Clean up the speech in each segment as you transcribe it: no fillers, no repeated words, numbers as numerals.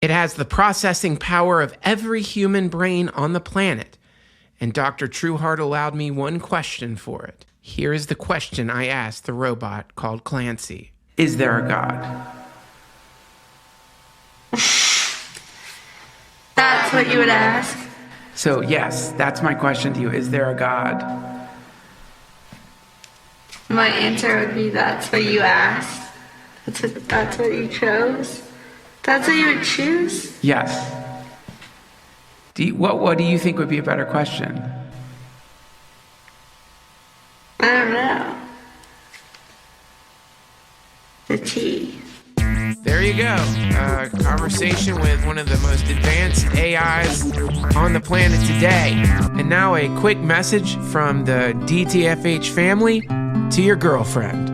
It has the processing power of every human brain on the planet. And Dr. Trueheart allowed me one question for it. Here is the question I asked the robot called Clancy. Is there a God? That's what you would ask? So yes, that's my question to you. Is there a God? My answer would be that's what you asked. That's what you chose? That's what you would choose? Yes. What do you think would be a better question? I don't know. The tea. There you go. Conversation with one of the most advanced AIs on the planet today. And now a quick message from the DTFH family to your girlfriend.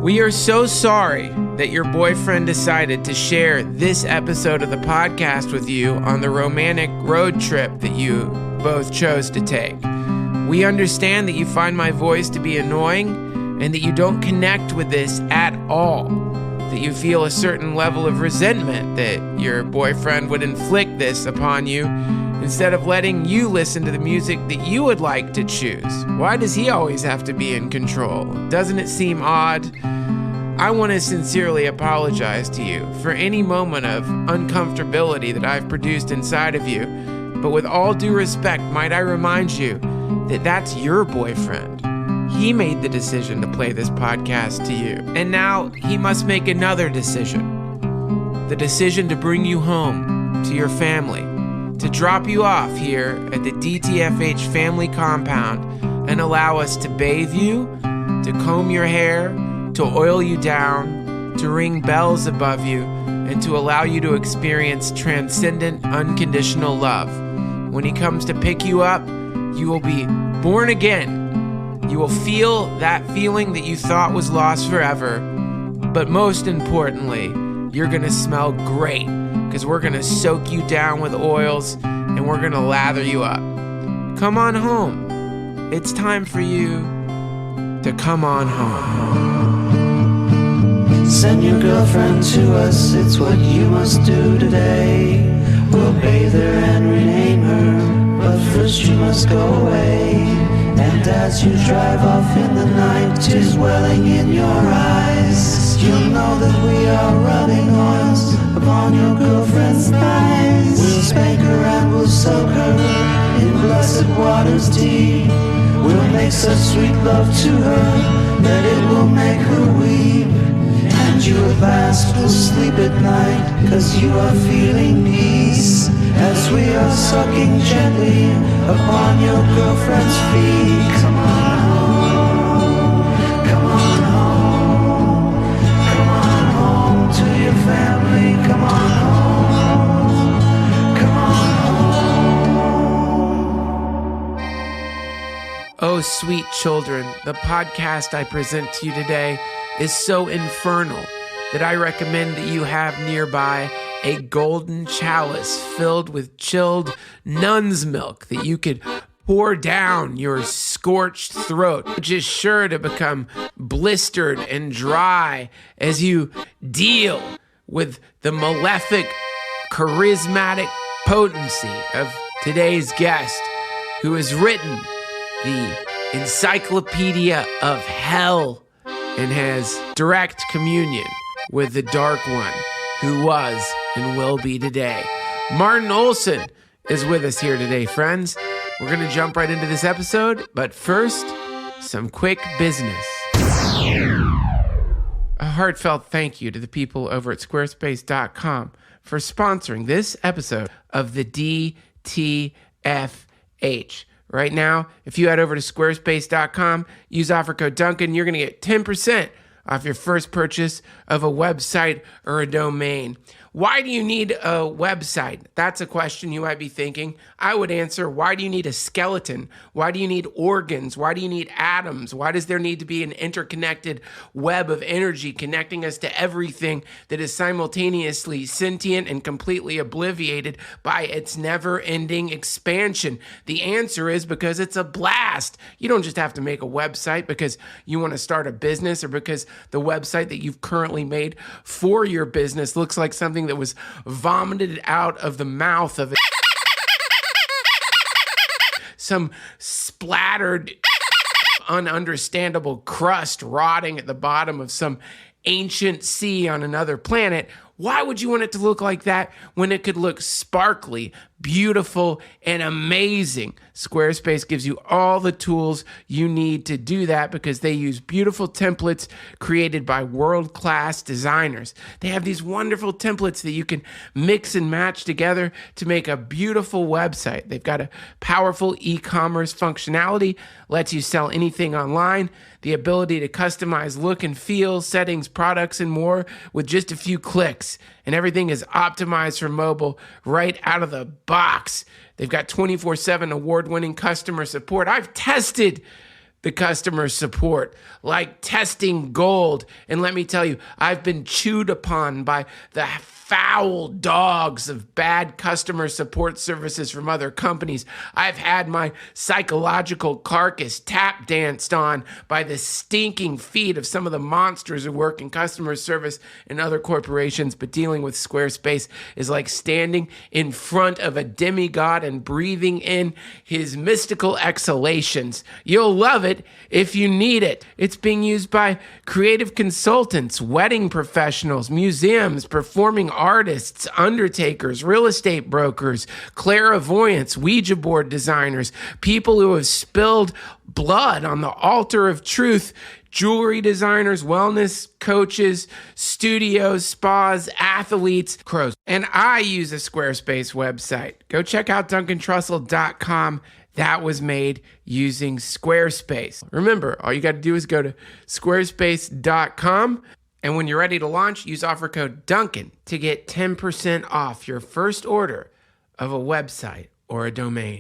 We are so sorry that your boyfriend decided to share this episode of the podcast with you on the romantic road trip that you both chose to take. We understand that you find my voice to be annoying and that you don't connect with this at all. That you feel a certain level of resentment that your boyfriend would inflict this upon you instead of letting you listen to the music that you would like to choose. Why does he always have to be in control? Doesn't it seem odd? I want to sincerely apologize to you for any moment of uncomfortability that I've produced inside of you, but with all due respect, might I remind you that that's your boyfriend. He made the decision to play this podcast to you, and now he must make another decision. The decision to bring you home to your family, to drop you off here at the DTFH family compound and allow us to bathe you, to comb your hair, to oil you down, to ring bells above you, and to allow you to experience transcendent, unconditional love. When he comes to pick you up, you will be born again. You will feel that feeling that you thought was lost forever. But most importantly, you're gonna smell great because we're gonna soak you down with oils and we're gonna lather you up. Come on home. It's time for you to come on home. Send your girlfriend to us, it's what you must do today. We'll bathe her and rename her, but first you must go away. And as you drive off in the night, tears welling in your eyes, you'll know that we are rubbing oils upon your girlfriend's thighs. We'll spank her and we'll soak her in blessed waters deep. We'll make such sweet love to her that it will make her weep. And you at last will sleep at night, 'cause you are feeling peace, as we are sucking gently upon your girlfriend's feet. Come on home, come on home, come on home to your family. Come on home, come on home. Oh, sweet children, the podcast I present to you today is so infernal that I recommend that you have nearby a golden chalice filled with chilled nun's milk that you could pour down your scorched throat, which is sure to become blistered and dry as you deal with the malefic, charismatic potency of today's guest, who has written the Encyclopedia of Hell and has direct communion with the Dark One, who was and will be today. Martin Olson is with us here today, friends. We're going to jump right into this episode, but first, some quick business. A heartfelt thank you to the people over at Squarespace.com for sponsoring this episode of the DTFH. Right now, if you head over to Squarespace.com, use offer code Duncan, you're going to get 10% off your first purchase of a website or a domain. Why do you need a website? That's a question you might be thinking. I would answer, why do you need a skeleton? Why do you need organs? Why do you need atoms? Why does there need to be an interconnected web of energy connecting us to everything that is simultaneously sentient and completely obliviated by its never-ending expansion? The answer is because it's a blast. You don't just have to make a website because you want to start a business or because the website that you've currently made for your business looks like something that was vomited out of the mouth of some splattered, ununderstandable crust rotting at the bottom of some ancient sea on another planet, why would you want it to look like that when it could look sparkly, beautiful, and amazing? Squarespace gives you all the tools you need to do that because they use beautiful templates created by world-class designers. They have these wonderful templates that you can mix and match together to make a beautiful website. They've got a powerful e-commerce functionality, lets you sell anything online, the ability to customize look and feel, settings, products, and more with just a few clicks. And everything is optimized for mobile right out of the box. They've got 24/7 award-winning customer support. I've tested the customer support like testing gold. And let me tell you, I've been chewed upon by the foul dogs of bad customer support services from other companies. I've had my psychological carcass tap danced on by the stinking feet of some of the monsters who work in customer service in other corporations, but dealing with Squarespace is like standing in front of a demigod and breathing in his mystical exhalations. You'll love it if you need it. It's being used by creative consultants, wedding professionals, museums, performing artists, undertakers, real estate brokers, clairvoyants, Ouija board designers, people who have spilled blood on the altar of truth, jewelry designers, wellness coaches, studios, spas, athletes, crows. And I use a Squarespace website. Go check out DuncanTrussell.com. That was made using Squarespace. Remember, all you got to do is go to squarespace.com. And when you're ready to launch, use offer code Duncan to get 10% off your first order of a website or a domain.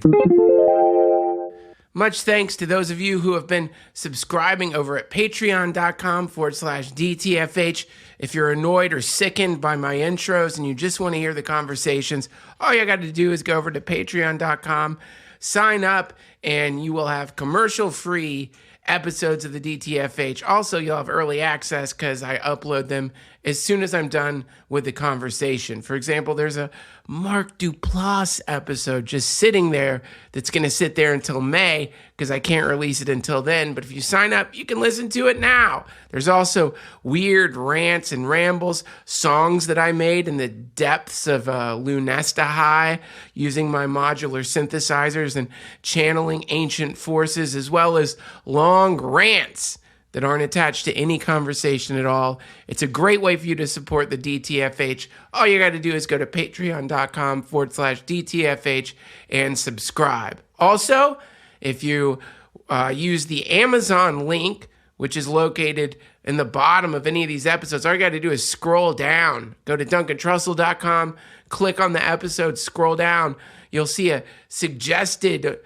Much thanks to those of you who have been subscribing over at patreon.com/DTFH. If you're annoyed or sickened by my intros and you just want to hear the conversations, all you got to do is go over to patreon.com, sign up, and you will have commercial-free episodes of the DTFH. Also, you'll have early access because I upload them as soon as I'm done with the conversation. For example, there's a Mark Duplass episode just sitting there that's going to sit there until May because I can't release it until then. But if you sign up, you can listen to it now. There's also weird rants and rambles, songs that I made in the depths of Lunesta High using my modular synthesizers and channeling ancient forces, as well as long rants that aren't attached to any conversation at all. It's a great way for you to support the DTFH. All you got to do is go to patreon.com/DTFH and subscribe. Also, if you use the Amazon link, which is located in the bottom of any of these episodes, all you got to do is scroll down. Go to DuncanTrussell.com, click on the episode, scroll down. You'll see a suggested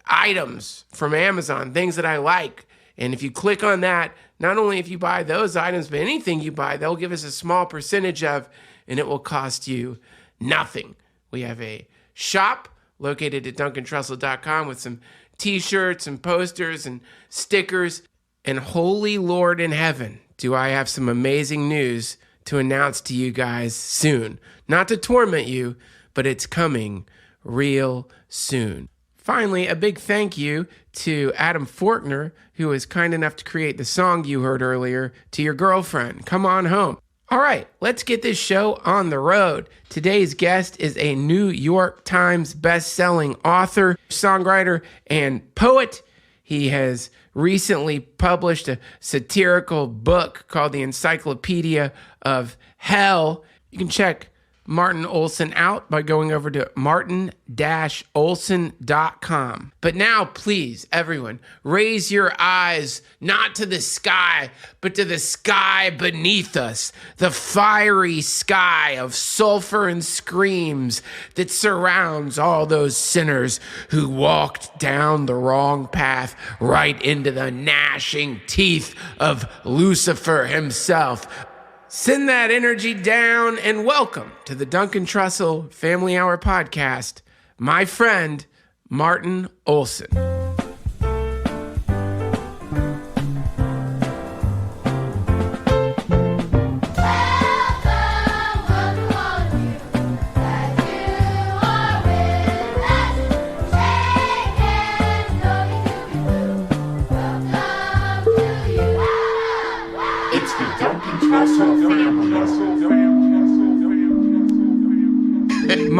items from Amazon, things that I like. And if you click on that, not only if you buy those items, but anything you buy, they'll give us a small percentage of, and it will cost you nothing. We have a shop located at DuncanTrussell.com with some t-shirts and posters and stickers. And holy Lord in heaven, do I have some amazing news to announce to you guys soon. Not to torment you, but it's coming real soon. Finally, a big thank you to Adam Fortner, who was kind enough to create the song you heard earlier, To Your Girlfriend. Come on home. All right, let's get this show on the road. Today's guest is a New York Times best-selling author, songwriter, and poet. He has recently published a satirical book called The Encyclopedia of Hell. You can check Martin Olson out by going over to martin-olson.com. But now, please, everyone, raise your eyes not to the sky, but to the sky beneath us, the fiery sky of sulfur and screams that surrounds all those sinners who walked down the wrong path right into the gnashing teeth of Lucifer himself. Send that energy down and welcome to the Duncan Trussell Family Hour podcast, my friend, Martin Olson.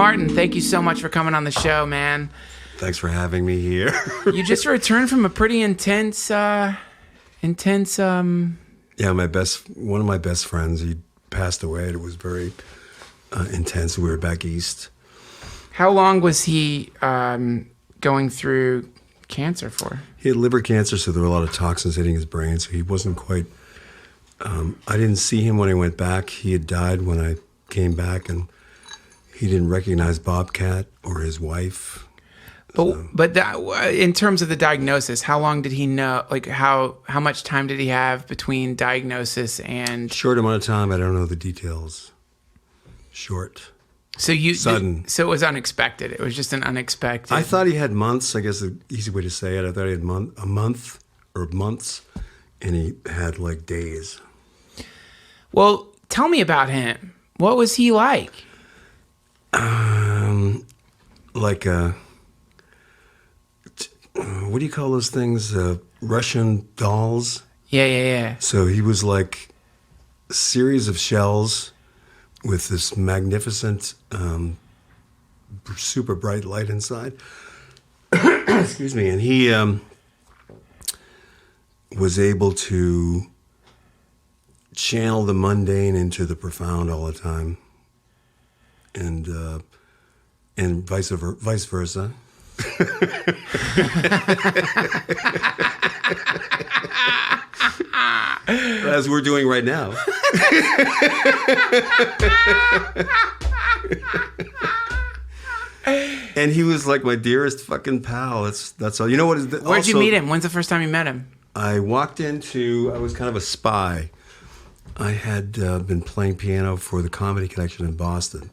Martin, thank you so much for coming on the show, man. Thanks for having me here. You just returned from a pretty intense. Yeah, one of my best friends, he passed away. It was very intense. We were back east. How long was he going through cancer for? He had liver cancer, so there were a lot of toxins hitting his brain, so he wasn't quite... I didn't see him when I went back. He had died when I came back, and he didn't recognize Bobcat or his wife. But in terms of the diagnosis, how long did he know? Like, how much time did he have between diagnosis and... Short amount of time. I don't know the details. Short. Sudden. So it was unexpected. It was just an unexpected... I thought he had months, I guess the easy way to say it. I thought he had a month or months, and he had like days. Well, tell me about him. What was he like? Like a... what do you call those things? Russian dolls? Yeah. So he was like a series of shells with this magnificent, super bright light inside. Excuse me. And he was able to channel the mundane into the profound all the time. And vice versa. As we're doing right now. And he was like my dearest fucking pal. That's all. You know what? Where'd you meet him? When's the first time you met him? I was kind of a spy. I had been playing piano for the Comedy Connection in Boston.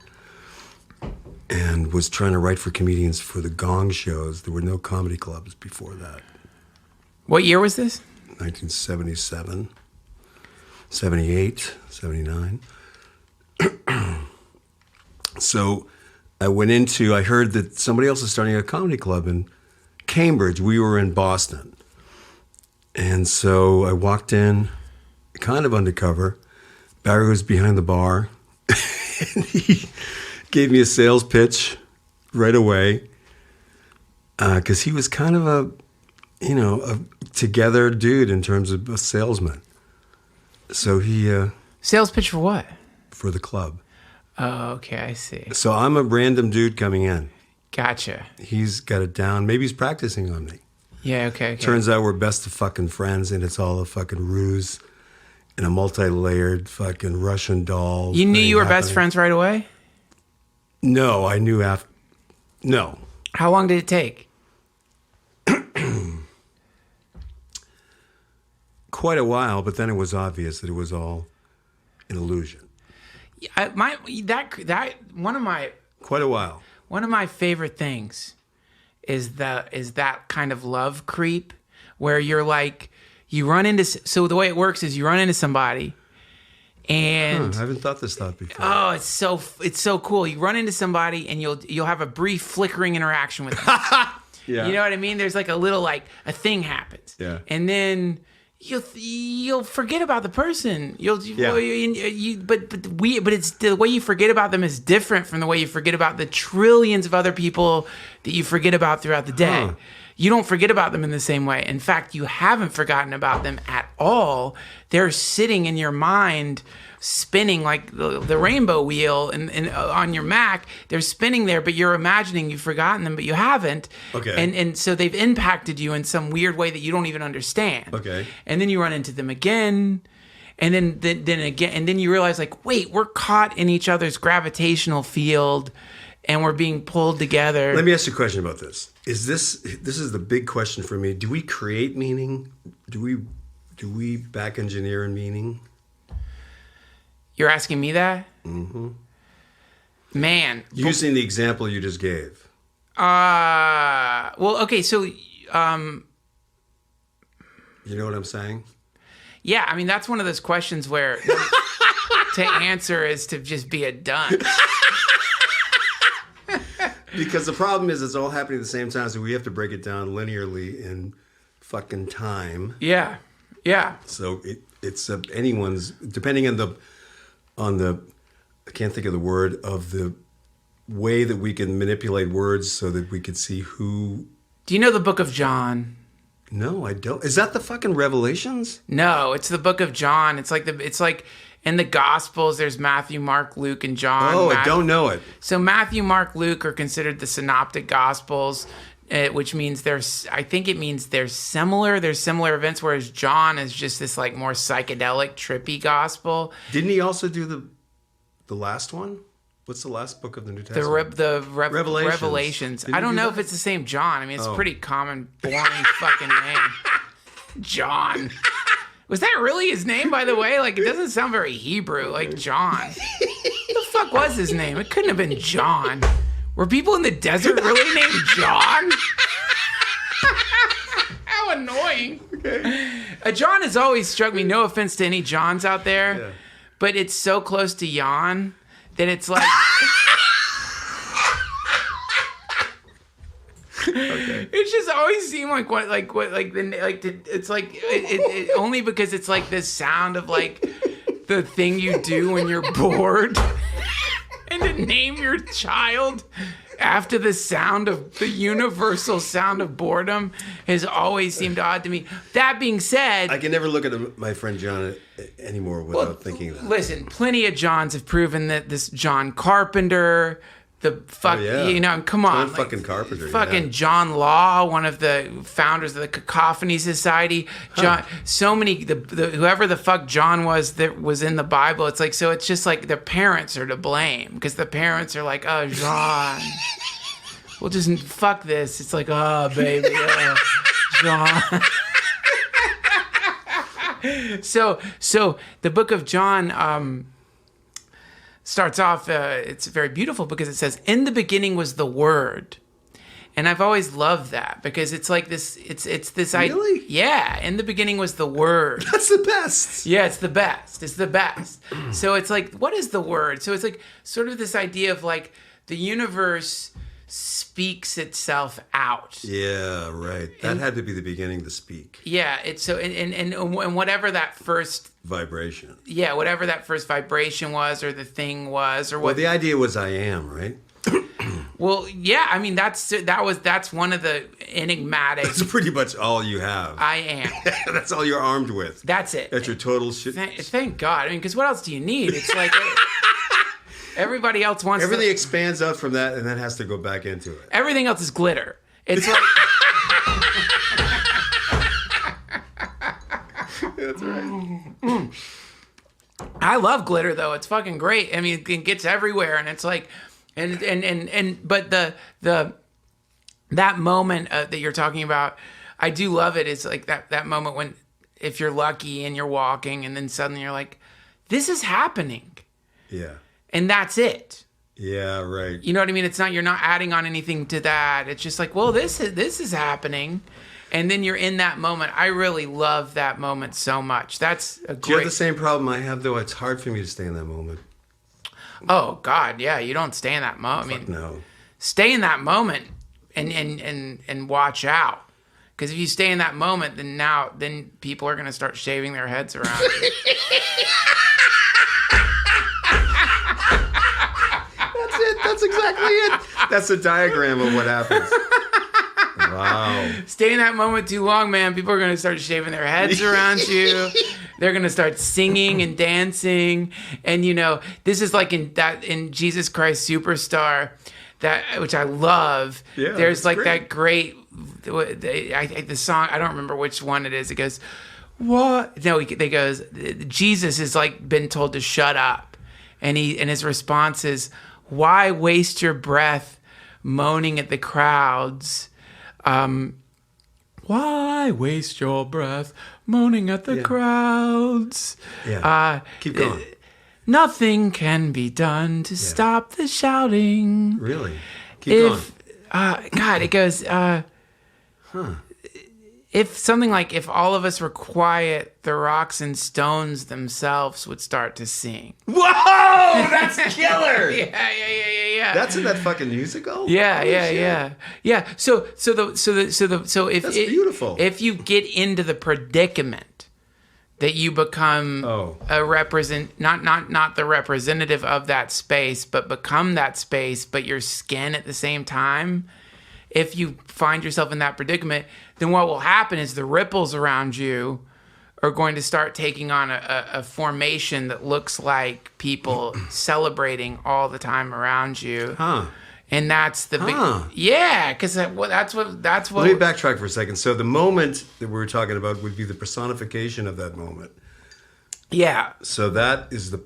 And was trying to write for comedians for the Gong shows. There were no comedy clubs before that. What year was this? 1977, 78, 79. So I heard that somebody else is starting a comedy club in Cambridge. We were in Boston. And so I walked in, kind of undercover. Barry was behind the bar. And he gave me a sales pitch right away because he was kind of a together dude in terms of a salesman. So he... Sales pitch for what? For the club. Oh, okay, I see. So I'm a random dude coming in. Gotcha. He's got it down. Maybe he's practicing on me. Yeah, okay. Turns out we're best of fucking friends, and it's all a fucking ruse and a multi-layered fucking Russian doll. You knew you were best friends right away? No, I knew after. No. How long did it take? Quite a while, but then it was obvious that it was all an illusion. Quite a while. One of my favorite things is that kind of love creep where you're like you run into. So the way it works is you run into somebody. And I haven't thought this thought before. Oh, it's so cool. You run into somebody and you'll have a brief flickering interaction with them. Yeah. You know what I mean? There's like a little a thing happens. Yeah. And then you'll forget about the person. But it's the way you forget about them is different from the way you forget about the trillions of other people that you forget about throughout the day. Huh. You don't forget about them in the same way. In fact, you haven't forgotten about them at all. They're sitting in your mind, spinning like the rainbow wheel and on your Mac. They're spinning there, but you're imagining you've forgotten them, but you haven't. Okay. And so they've impacted you in some weird way that you don't even understand. Okay. And then you run into them again. And then again, and then you realize like, wait, we're caught in each other's gravitational field and we're being pulled together. Let me ask you a question about this. This is the big question for me. Do we create meaning? Do we back engineer in meaning? You're asking me that? Mm-hmm. Man. Using the example you just gave. Well, okay, so... you know what I'm saying? Yeah, I mean, that's one of those questions where to answer is to just be a dunce. Because the problem is it's all happening at the same time, so we have to break it down linearly in fucking time. Yeah. So it's anyone's, depending on the I can't think of the word, of the way that we can manipulate words so that we could see who. Do you know the Book of John? No, I don't. Is that the fucking Revelations? No, it's the Book of John. It's like in the Gospels, there's Matthew, Mark, Luke, and John. Oh, I don't know it. So Matthew, Mark, Luke are considered the synoptic Gospels, which means I think it means they're similar. There's similar events, whereas John is just this like more psychedelic, trippy gospel. Didn't he also do the last one? What's the last book of the New Testament? Revelations. I don't know if it's the same John. I mean, it's a pretty common, boring fucking name. John. Was that really his name, by the way? Like, it doesn't sound very Hebrew, like John. What the fuck was his name? It couldn't have been John. Were people in the desert really named John? How annoying. Okay. John has always struck me, no offense to any Johns out there, but it's so close to Jan that it's like... Okay. It just always seemed it's only because it's like this sound of like the thing you do when you're bored, and to name your child after the sound of the universal sound of boredom has always seemed odd to me. That being said, I can never look at my friend John anymore without thinking that. Listen, plenty of Johns have proven that this John Carpenter. Come on. John fucking Carpenter. Fucking John Law, one of the founders of the Cacophony Society. John, so many, whoever the fuck John was that was in the Bible, it's like, so it's just like the parents are to blame because the parents are like, oh, John. We'll just fuck this. It's like, oh, baby, John. So the book of John, starts off, it's very beautiful because it says, in the beginning was the Word. And I've always loved that because it's like this, it's this idea. Really? Yeah, in the beginning was the Word. That's the best. Yeah, it's the best. It's the best. So it's like, what is the Word? So it's like sort of this idea of like the universe speaks itself out. Yeah, right. That had to be the beginning to speak. Yeah, it's so, and whatever that first vibration. Yeah, whatever that first vibration was, or the thing was, or what. Well, the idea was I am, right? Well, yeah. I mean, that's one of the enigmatic. That's pretty much all you have. I am. That's all you're armed with. That's it. That's your total shit. Thank God. I mean, because what else do you need? It's like everybody else wants. Everything expands out from that, and then has to go back into it. Everything else is glitter. It's like. That's right. I love glitter though. It's fucking great. I mean, it gets everywhere, and it's like, but that moment that you're talking about, I do love it. It's like that moment when, if you're lucky and you're walking, and then suddenly you're like, this is happening. Yeah. And that's it. Yeah, right. You know what I mean? It's not, you're not adding on anything to that. It's just like, well, this is happening. And then you're in that moment. I really love that moment so much. That's a great... Do you have the same problem I have, though? It's hard for me to stay in that moment. Oh, God, yeah. You don't stay in that moment. Fuck no. Stay in that moment and watch out. Because if you stay in that moment, then people are going to start shaving their heads around you. That's it. That's exactly it. That's a diagram of what happens. Wow. Stay in that moment too long, man. People are going to start shaving their heads around you. They're going to start singing and dancing. And, this is like in Jesus Christ Superstar, which I love. Yeah, there's like that great, the song, I don't remember which one it is. It goes, what? No, it goes, Jesus has like been told to shut up. And his response is, why waste your breath moaning at the crowds? Why waste your breath moaning at the crowds? Yeah. Keep going. Nothing can be done to stop the shouting. Really? Keep going. God, it goes, if something like, if all of us were quiet, the rocks and stones themselves would start to sing. Whoa! That's killer! Yeah. That's in that fucking musical? Yeah. So if That's beautiful. If you get into the predicament that you become not the representative of that space, but become that space, but your skin at the same time. If you find yourself in that predicament, then what will happen is the ripples around you are going to start taking on a formation that looks like people celebrating all the time around you. And that's the big, because that's what. Let me backtrack for a second. So the moment that we're talking about would be the personification of that moment. Yeah. So that is the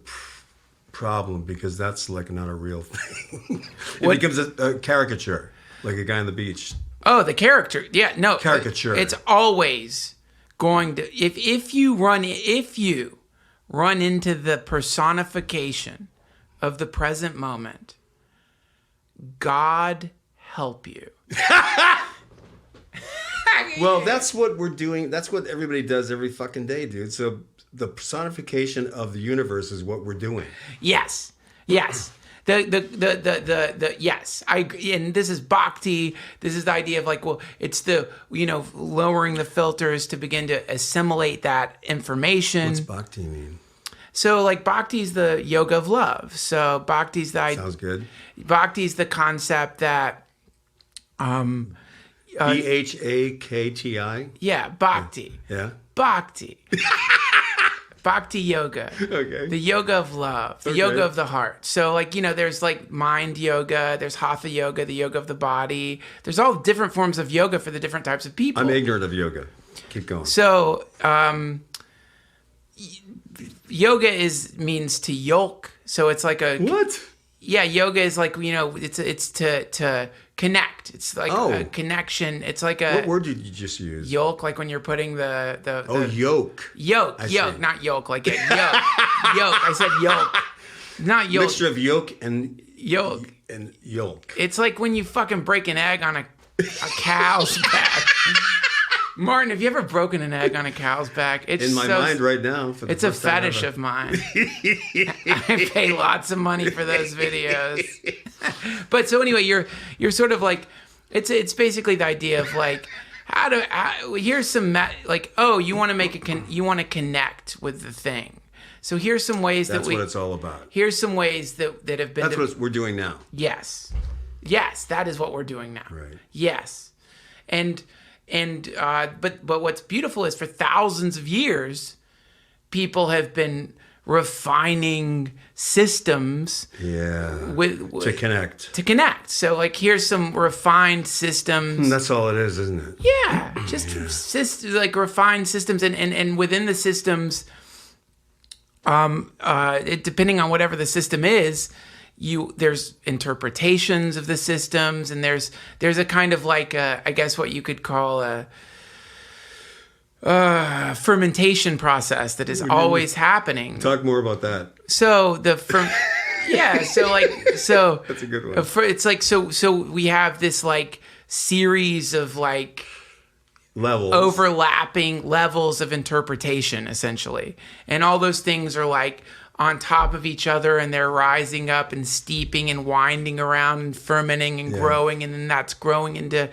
problem, because that's like not a real thing. It becomes a caricature, like a guy on the beach. Oh, the character. Yeah, no. Caricature. It's always going to, if you run into the personification of the present moment, God help you. Well, that's what we're doing. That's what everybody does every fucking day, dude. So the personification of the universe is what we're doing. Yes. Yes. Yes. And this is Bhakti. This is the idea of like, well, it's the, lowering the filters to begin to assimilate that information. What's Bhakti mean? So, like, Bhakti's the yoga of love. So, Bhakti's the Sounds good. Bhakti's the concept that Bhakti. Yeah, Bhakti. Yeah. Bhakti. Bhakti yoga. Okay. The yoga of love. The yoga of the heart. So, like, there's like mind yoga, there's hatha yoga, the yoga of the body. There's all different forms of yoga for the different types of people. I'm ignorant of yoga. Keep going. So, yoga means to yolk. So it's like a what? Yeah, yoga is like it's to connect. It's like a connection. It's like a. What word did you just use? Yolk, like when you're putting the yolk. Yolk, not yolk, like a yolk. Yolk. I said yolk, not yolk. Mixture of yolk and yolk. And yolk. It's like when you fucking break an egg on a cow's back. Martin, have you ever broken an egg on a cow's back? It's in my mind right now. It's a fetish of mine. I pay lots of money for those videos. But so anyway, you're sort of like, it's basically the idea of like, here's some like, you want to you want to connect with the thing. So here's some ways that's what it's all about. Here's some ways that have been. That's what we're doing now. Yes, that is what we're doing now. Right. Yes, but what's beautiful is for thousands of years, people have been refining systems. Yeah. To connect. So like, here's some refined systems. That's all it is, isn't it? Yeah. Just like refined systems, and within the systems, depending on whatever the system is, there's interpretations of the systems, and there's a kind of like I guess what you could call a fermentation process that is always happening. Talk more about that. So that's a good one. It's like so we have this like series of like levels, overlapping levels of interpretation, essentially, and all those things are like on top of each other, and they're rising up and steeping and winding around and fermenting and growing, and then that's growing into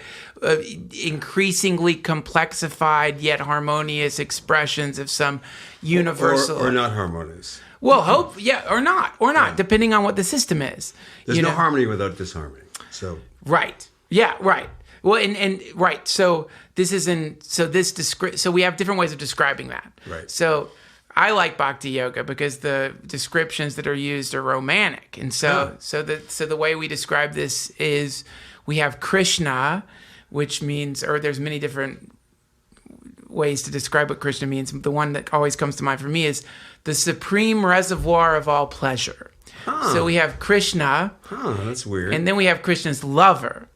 increasingly complexified yet harmonious expressions of some universal or not harmonious. Well, or not, depending on what the system is. There's no harmony without disharmony. So right, yeah, right. Well, and right. So this isn't. So we have different ways of describing that. Right. So I like Bhakti yoga because the descriptions that are used are romantic, and so the way we describe this is we have Krishna, which means, or there's many different ways to describe what Krishna means. The one that always comes to mind for me is the supreme reservoir of all pleasure. So we have Krishna. That's weird. And then we have Krishna's lover,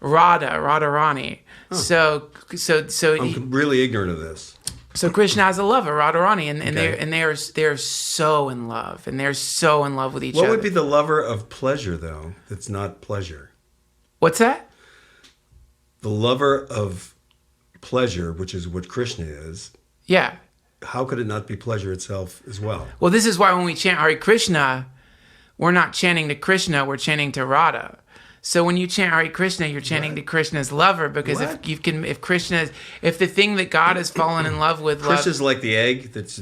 Radharani. So I'm really ignorant of this. So Krishna has a lover, Radharani, and they're so in love, and they're so in love with each other. What would be the lover of pleasure, though? That's not pleasure. What's that? The lover of pleasure, which is what Krishna is. Yeah. How could it not be pleasure itself as well? Well, this is why when we chant Hare Krishna, we're not chanting to Krishna, we're chanting to Radha. So when you chant Hare Krishna, you're chanting to Krishna's lover, because if the thing that God has fallen in love with, Krishna's like the egg that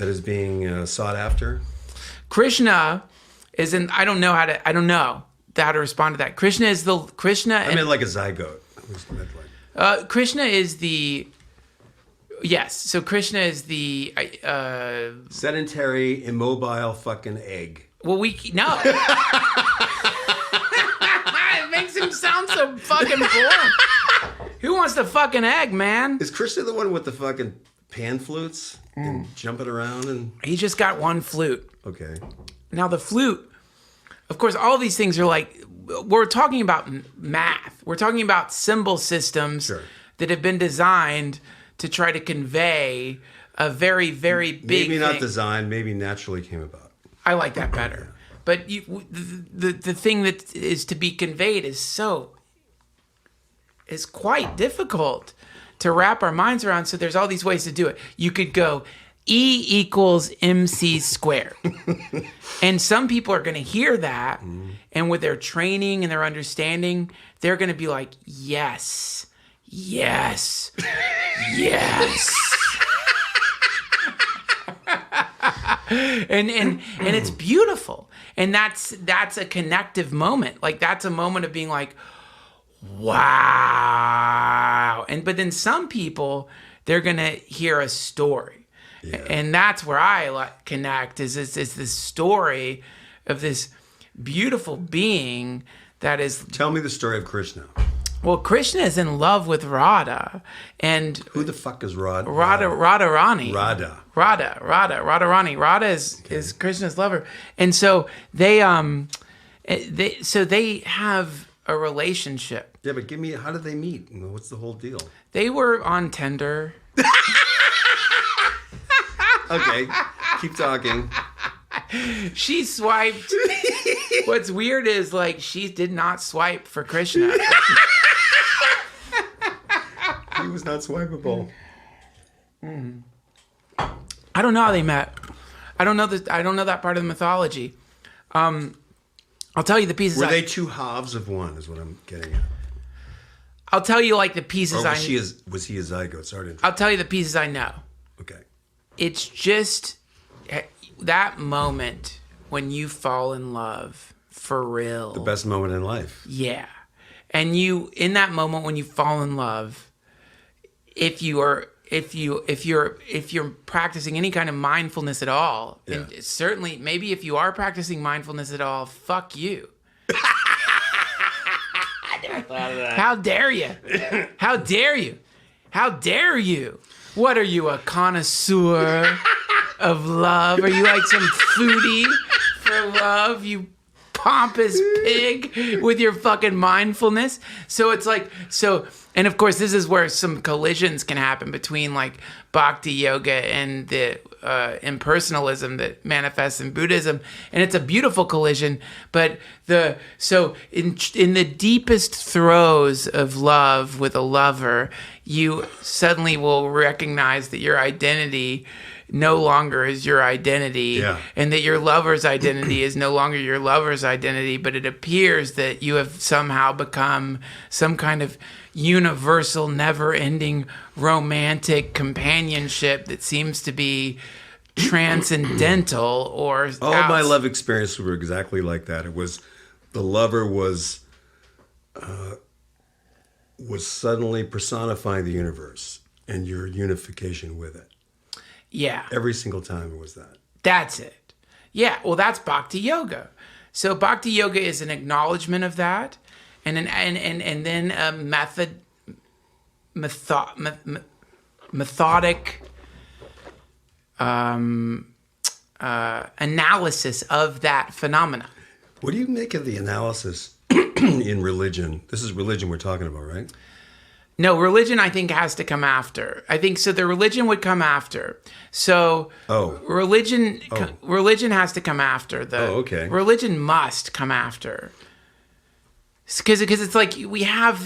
is being sought after. Krishna is in. I don't know how to respond to that. Krishna is the Krishna. I mean, like a zygote. Krishna is the. Yes, so Krishna is the sedentary, immobile fucking egg. Well, no. It makes him sound so fucking boring. Who wants the fucking egg, man? Is Krishna the one with the fucking pan flutes and jumping around? And he just got one flute. Okay. Now the flute, of course, all these things are like, we're talking about math. We're talking about symbol systems that have been designed to try to convey a very, very big maybe not thing. designed, maybe naturally came about. I like that better. But the thing that is to be conveyed is quite difficult to wrap our minds around. So there's all these ways to do it. You could go E equals MC squared. And some people are going to hear that, and with their training and their understanding, they're going to be like, yes, yes, yes. and it's beautiful. And that's a connective moment. Like, that's a moment of being like, wow. But then some people, they're going to hear a story. Yeah. And that's where I connect is this story of this beautiful being that is... Tell me the story of Krishna. Well, Krishna is in love with Radha, and... Who the fuck is Radha? Radharani. Radha. Radharani. Radha is Krishna's lover. And so they have a relationship. Yeah, but how did they meet? What's the whole deal? They were on Tinder. Okay, keep talking. She swiped. What's weird is, like, she did not swipe for Krishna. He was not swipeable. I don't know how they met. I don't know that part of the mythology. I'll tell you the pieces. Were they two halves of one? Is what I'm getting at. I'll tell you like the pieces. Or was he a zygote? Sorry. I'll tell you the pieces I know. Okay. It's just that moment when you fall in love for real. The best moment in life. Yeah. And in that moment when you fall in love, if you're practicing any kind of mindfulness at all, and certainly maybe if you are practicing mindfulness at all, fuck you. I never thought of that. How dare you? How dare you? How dare you? What are you, a connoisseur of love? Are you like some foodie for love, you pompous pig with your fucking mindfulness? So it's like, and of course this is where some collisions can happen between like Bhakti yoga and the impersonalism that manifests in Buddhism, and it's a beautiful collision. But in the deepest throes of love with a lover, you suddenly will recognize that your identity no longer is your identity, and that your lover's identity is no longer your lover's identity, but it appears that you have somehow become some kind of universal, never-ending romantic companionship that seems to be transcendental or... All my love experiences were exactly like that. It was, the lover was suddenly personifying the universe and your unification with it. Yeah. Every single time it was that. That's it. Yeah, well, that's Bhakti yoga. So Bhakti yoga is an acknowledgement of that, and then a methodic analysis of that phenomena. What do you make of the analysis in religion? This is religion we're talking about, right? No, religion I think has to come after. I think so. The religion would come after. So religion has to come after. Okay. Religion must come after. Because it's like we have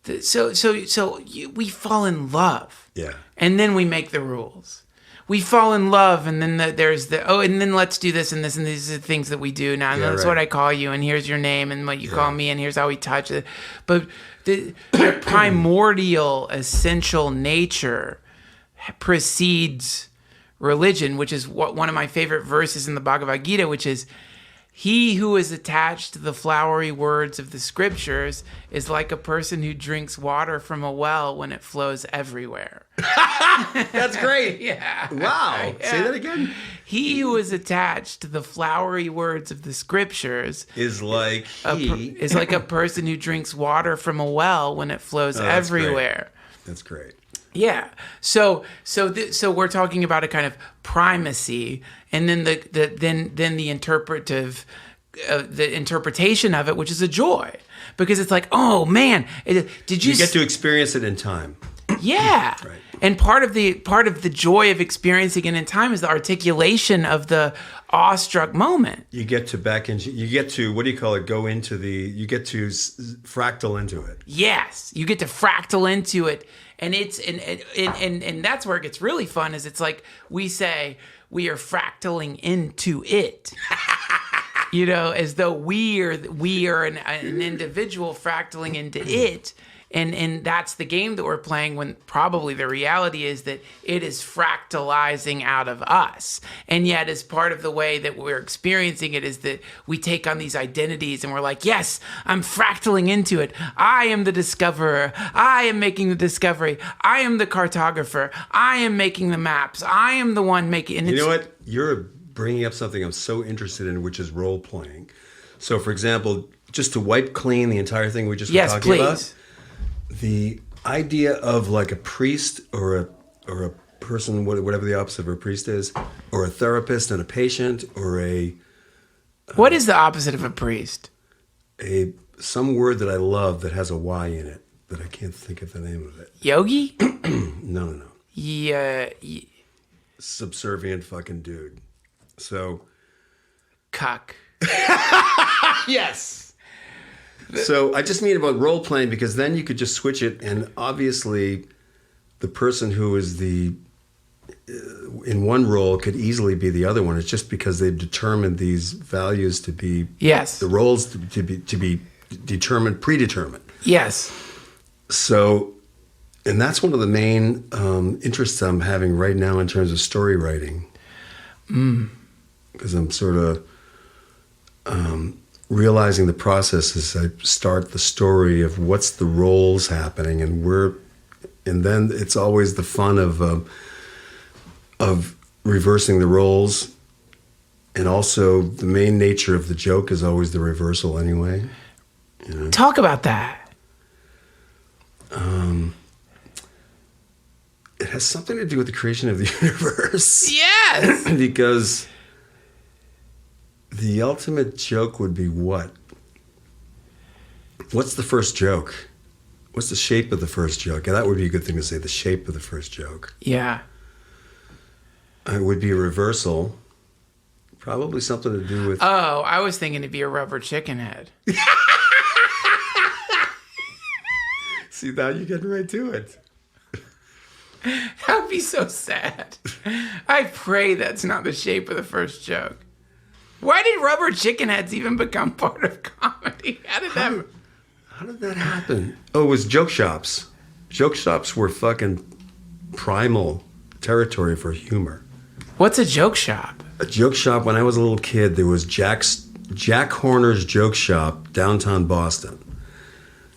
we fall in love. Yeah. And then we make the rules. we fall in love, and then there's and then let's do this and this, and these are the things that we do now. And that's what I call you, and here's your name, and what you call me, and here's how we touch it. But the primordial, essential nature precedes religion, which is one of my favorite verses in the Bhagavad Gita, which is, he who is attached to the flowery words of the scriptures is like a person who drinks water from a well when it flows everywhere. That's great. Yeah. Wow. Yeah. Say that again. He who is attached to the flowery words of the scriptures is like a person who drinks water from a well when it flows everywhere. That's great. Yeah. So we're talking about a kind of primacy, and then the interpretation of it, which is a joy, because it's like, oh man, did you get to experience it in time? Yeah. Right. And part of the joy of experiencing it in time is the articulation of the awestruck moment. You get to what do you call it? You get to fractal into it. Yes, you get to fractal into it, and and that's where it gets really fun. Is it's like we say we are fractaling into it. As though we are an individual fractaling into it. And that's the game that we're playing, when probably the reality is that it is fractalizing out of us. And yet, as part of the way that we're experiencing it is that we take on these identities and we're like, yes, I'm fractaling into it. I am the discoverer. I am making the discovery. I am the cartographer. I am making the maps. I am the one making... And you know what? You're bringing up something I'm so interested in, which is role playing. So, for example, just to wipe clean the entire thing we just were talking about. The idea of like a priest or a person, whatever the opposite of a priest is, or a therapist and a patient, or what is the opposite of a priest? Some word that I love that has a Y in it, but I can't think of the name of it. Yogi? No. Yeah. Subservient fucking dude. So. Cuck. Yes. So I just mean about role playing, because then you could just switch it, and obviously the person who is in one role could easily be the other one. It's just because they've determined these values to be the roles to be predetermined. Yes. So, and that's one of the main interests I'm having right now in terms of story writing. Because I'm sort of realizing the process as I start the story of what's the roles happening, and then it's always the fun of reversing the roles, and also the main nature of the joke is always the reversal anyway. Talk about that. It has something to do with the creation of the universe. Yes. Because the ultimate joke would be what? What's the first joke? What's the shape of the first joke? And that would be a good thing to say, the shape of the first joke. Yeah. It would be a reversal. Probably something to do with... Oh, I was thinking it'd be a rubber chicken head. See, now you're getting right to it. That would be so sad. I pray that's not the shape of the first joke. Why did rubber chicken heads even become part of comedy? How did that happen? Oh, it was joke shops. Joke shops were fucking primal territory for humor. What's a joke shop? A joke shop, when I was a little kid, there was Jack Horner's joke shop, downtown Boston.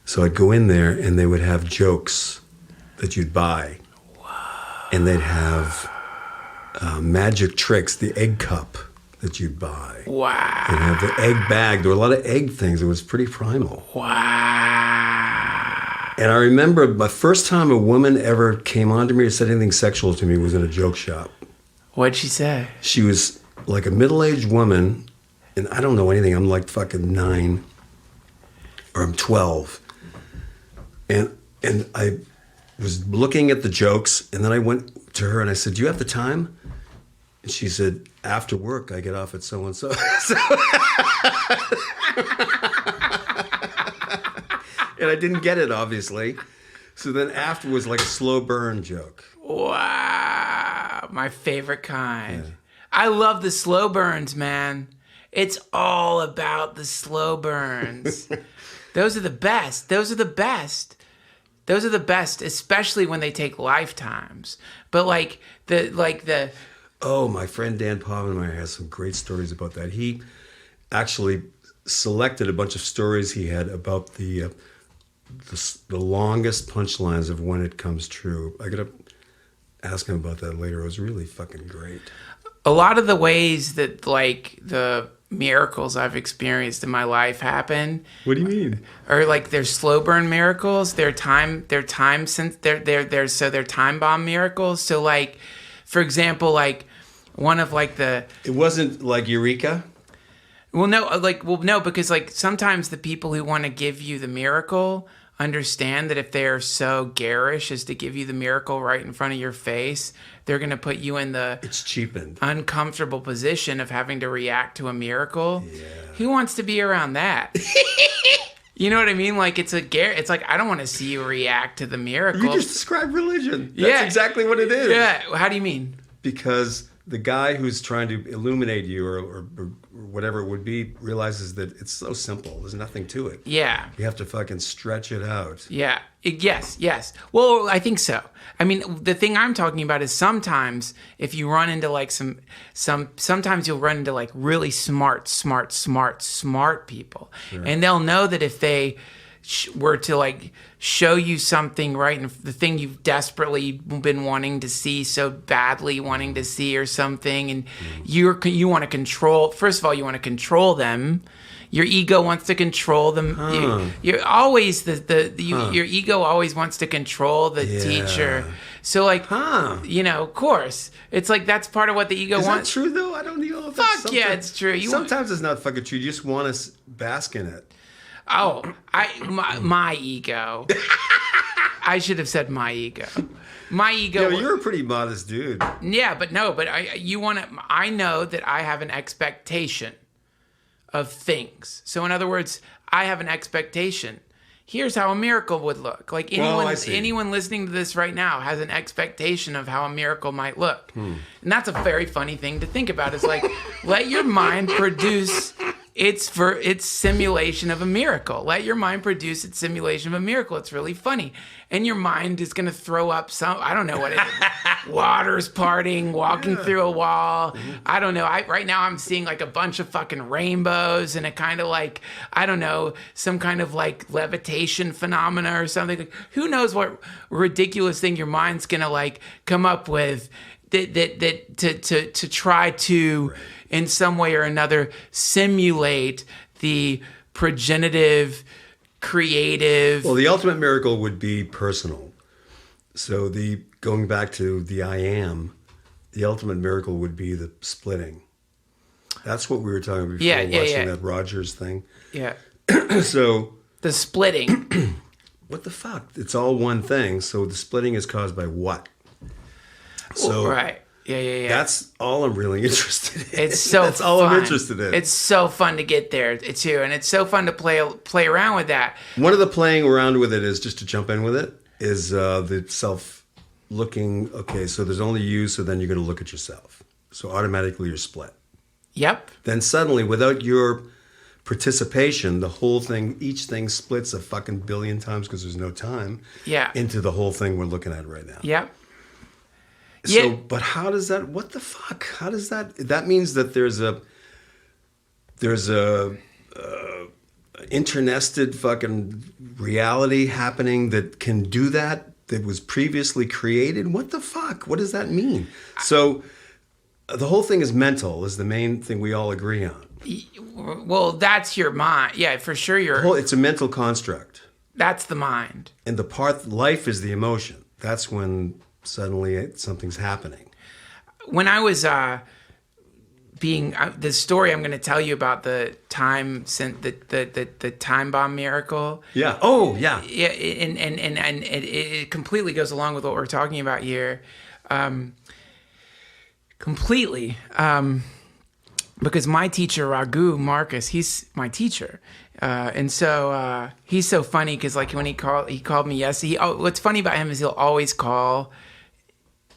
So I'd go in there and they would have jokes that you'd buy. Wow. And they'd have magic tricks, the egg cup that you'd buy. Wow. And have the egg bag. There were a lot of egg things. It was pretty primal. Wow. And I remember the first time a woman ever came on to me or said anything sexual to me was in a joke shop. What'd she say? She was like a middle-aged woman, and I don't know anything. I'm like fucking 9, or I'm 12. And I was looking at the jokes, and then I went to her and I said, "Do you have the time?" And she said, "After work, I get off at so-and-so." And I didn't get it, obviously. So then after was like a slow burn joke. Wow. my favorite kind. Yeah. I love the slow burns, man. It's all about the slow burns. Those are the best. Those are the best. Those are the best, especially when they take lifetimes. But like the Oh, my friend Dan Povenmire has some great stories about that. He actually selected a bunch of stories he had about the longest punchlines of when it comes true. I gotta ask him about that later. It was really fucking great. a lot of the ways that like the miracles I've experienced in my life happen. What do you mean? Or like they're slow burn miracles. They're time bomb miracles. So like, for example, like one of like the. It wasn't like Eureka? No, because like sometimes the people who want to give you the miracle understand that if they're so garish as to give you the miracle right in front of your face, they're going to put you in the It's cheapened. uncomfortable position of having to react to a miracle. Yeah. Who wants to be around that? You know what I mean? Like it's like I don't want to see you react to the miracle. You just described religion. That's Yeah. exactly what it is. Yeah. How do you mean? Because the guy who's trying to illuminate you or whatever it would be realizes that it's so simple. There's nothing to it. Yeah. You have to fucking stretch it out. Yeah. Yes. Well, I think so. I mean, the thing I'm talking about is sometimes if you run into like sometimes you'll run into like really smart people. Sure. And they'll know that if they were to like show you something right and the thing you've desperately been wanting to see so badly wanting to see or something, and you want to control. First of all, you want to control them. Your ego wants to control them. You're always your ego always wants to control the teacher. So like, of course, it's like that's part of what the ego wants. Is that true though? I don't know. Fuck yeah, it's true. Sometimes it's not fucking true. You just want to bask in it. Oh, my ego. I should have said my ego. My ego. Yeah, you're a pretty modest dude. Yeah, but I know that I have an expectation of things. So in other words, I have an expectation. Here's how a miracle would look. Like anyone listening to this right now has an expectation of how a miracle might look. And that's a very funny thing to think about. It's like, let your mind produce its simulation of a miracle. Let your mind produce its simulation of a miracle. It's really funny. And your mind is going to throw up I don't know what it is. Water's parting, walking through a wall. I don't know. Right now I'm seeing like a bunch of fucking rainbows and a kind of like, I don't know, some kind of like levitation phenomena or something. Like, who knows what ridiculous thing your mind's going to like come up with to try to, in some way or another, simulate the progenitive, creative. Well, the ultimate miracle would be personal. So going back to the I am, the ultimate miracle would be the splitting. That's what we were talking about before, watching that Rogers thing. Yeah. So the splitting. What the fuck? It's all one thing. So the splitting is caused by what? So right. Yeah. That's all I'm really interested in. It's so That's all I'm interested in. It's so fun to get there too, and it's so fun to play around with that. One of the playing around with it is, just to jump in with it, is the self-looking. Okay, so there's only you, so then you're going to look at yourself. So automatically you're split. Yep. Then suddenly, without your participation, the whole thing, each thing splits a fucking billion times because there's no time. Yeah. Into the whole thing we're looking at right now. Yep. So, but how does that? What the fuck? How does that? That means that there's a internested fucking reality happening that can do that was previously created. What the fuck? What does that mean? So, the whole thing is mental. Is the main thing we all agree on. Well, that's your mind. Yeah, for sure. It's a mental construct. That's the mind. And life is the emotion. That's when suddenly something's happening. When I was the story I'm going to tell you about the time bomb miracle. Yeah. Oh, yeah. Yeah, and it completely goes along with what we're talking about here. Completely. Because my teacher, Raghu Marcus, he's my teacher. And so he's so funny because like when he called me yesterday, what's funny about him is he'll always call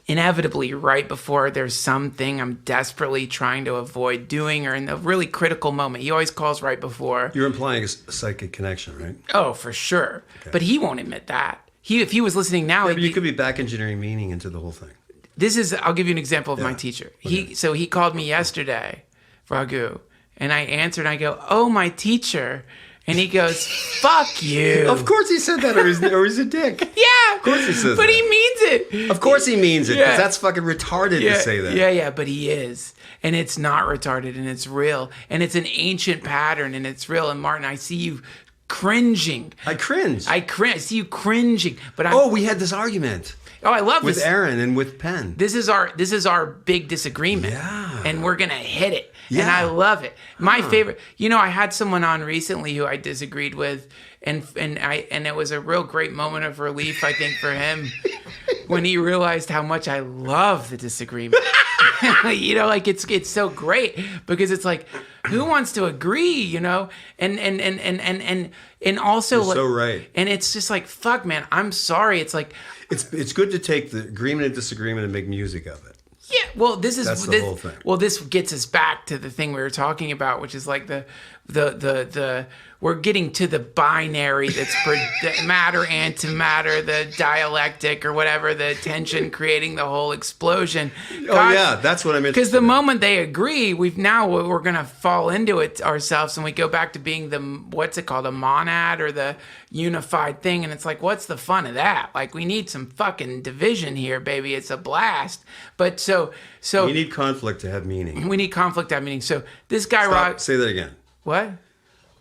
inevitably right before there's something I'm desperately trying to avoid doing or in a really critical moment. He always calls right before. You're implying a psychic connection, right? Oh, for sure. Okay. But he won't admit that. If he was listening now, you could be back engineering meaning into the whole thing. I'll give you an example of my teacher. Okay. He called me yesterday, Raghu, and I answered and I go, "Oh, my teacher." And he goes, "Fuck you." Of course he said that, or he's a dick. Yeah. Of course he says but that. He means it. Of course he means it, because that's fucking retarded to say that. Yeah, but he is. And it's not retarded, and it's real. And it's an ancient pattern, and it's real. And Martin, I see you cringing. I cringe. I see you cringing. But we had this argument. Oh, I love with this. With Aaron and with Penn. This is our big disagreement. Yeah. And we're going to hit it. Yeah. And I love it. My favorite, I had someone on recently who I disagreed with, and it was a real great moment of relief, I think, for him when he realized how much I love the disagreement. It's so great because it's like, who wants to agree, and also You're so right. And it's just like, fuck, man, I'm sorry. It's like it's good to take the agreement and disagreement and make music of it. Yeah, well, that's the whole thing. Well, this gets us back to the thing we were talking about, which is like the we're getting to the binary that's the matter, antimatter, the dialectic or whatever, the tension creating the whole explosion. That's what I meant. Because the moment they agree, we're going to fall into it ourselves, and we go back to being what's it called, a monad or the unified thing, and it's like, what's the fun of that? Like, we need some fucking division here, baby. It's a blast. But so we need conflict to have meaning. We need conflict to have meaning. So this guy say that again. What?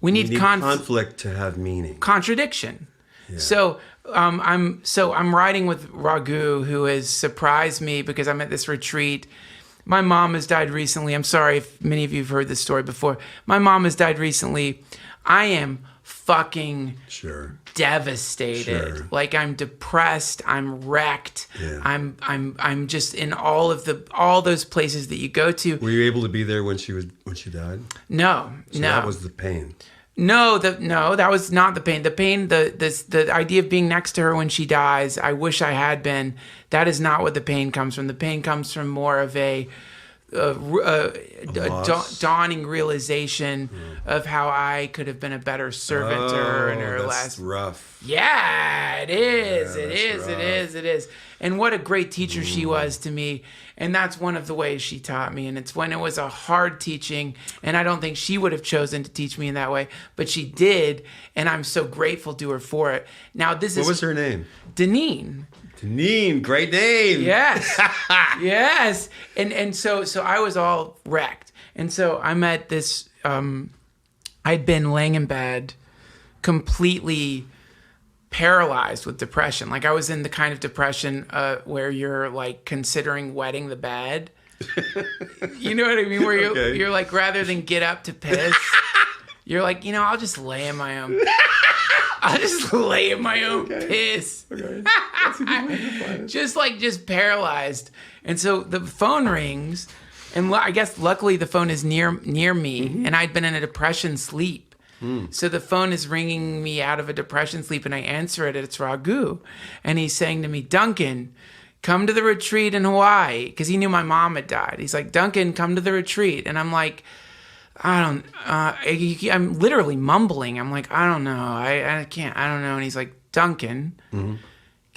We need conflict to have meaning. Contradiction. Yeah. So I'm riding with Raghu, who has surprised me because I'm at this retreat. My mom has died recently. I'm sorry if many of you have heard this story before. My mom has died recently. I am fucking devastated. Sure. Like, I'm depressed. I'm wrecked. Yeah. I'm just in all those places that you go to. Were you able to be there when she died? No. So that was the pain. No, that was not the pain. The idea of being next to her when she dies, I wish I had been. That is not what the pain comes from. The pain comes from more of a dawning realization of how I could have been a better servant to her in her last. Rough. Yeah, it is. Yeah, It is. And what a great teacher she was to me. And that's one of the ways she taught me. And it's when it was a hard teaching. And I don't think she would have chosen to teach me in that way, but she did. And I'm so grateful to her for it. Now, what was her name? Deneen. Deneen, great name. Yes. Yes. And so I was all wrecked. And so I'm at this, I'd been laying in bed completely paralyzed with depression. Like, I was in the kind of depression where you're like considering wetting the bed. You know what I mean? Where you're like, rather than get up to piss, you're like, I'll just lay in my own piss. Okay. That's a good way to find it. Just paralyzed. And so the phone rings, and I guess luckily the phone is near me, and I'd been in a depression sleep. So the phone is ringing me out of a depression sleep, and I answer it, and it's Raghu. And he's saying to me, "Duncan, come to the retreat in Hawaii," because he knew my mom had died. He's like, "Duncan, come to the retreat." And I'm like, I'm literally mumbling. I'm like, I don't know. I can't. I don't know. And he's like, "Duncan,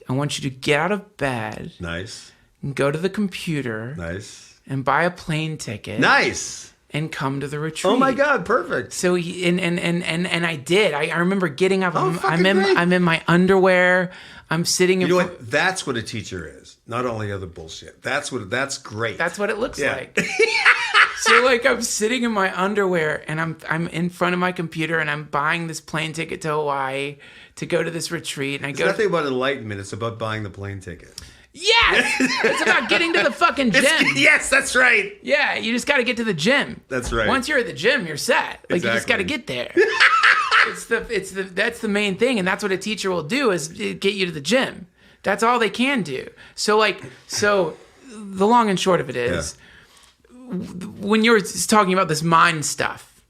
I want you to get out of bed. Nice. And go to the computer. Nice. And buy a plane ticket. Nice. And come to the retreat." Oh my God, perfect. So he and I did. I remember getting up. Oh, I'm in my underwear. I'm sitting. You know what? That's what a teacher is. Not only other bullshit. That's great. That's what it looks like. So like, I'm sitting in my underwear, and I'm in front of my computer, and I'm buying this plane ticket to Hawaii to go to this retreat. And it's nothing about enlightenment. It's about buying the plane ticket. Yes! It's about getting to the fucking gym. Yes, that's right. Yeah, you just got to get to the gym. That's right. Once you're at the gym, you're set. Like, you just got to get there. That's the main thing, and that's what a teacher will do, is get you to the gym. That's all they can do. So the long and short of it is, when you're talking about this mind stuff,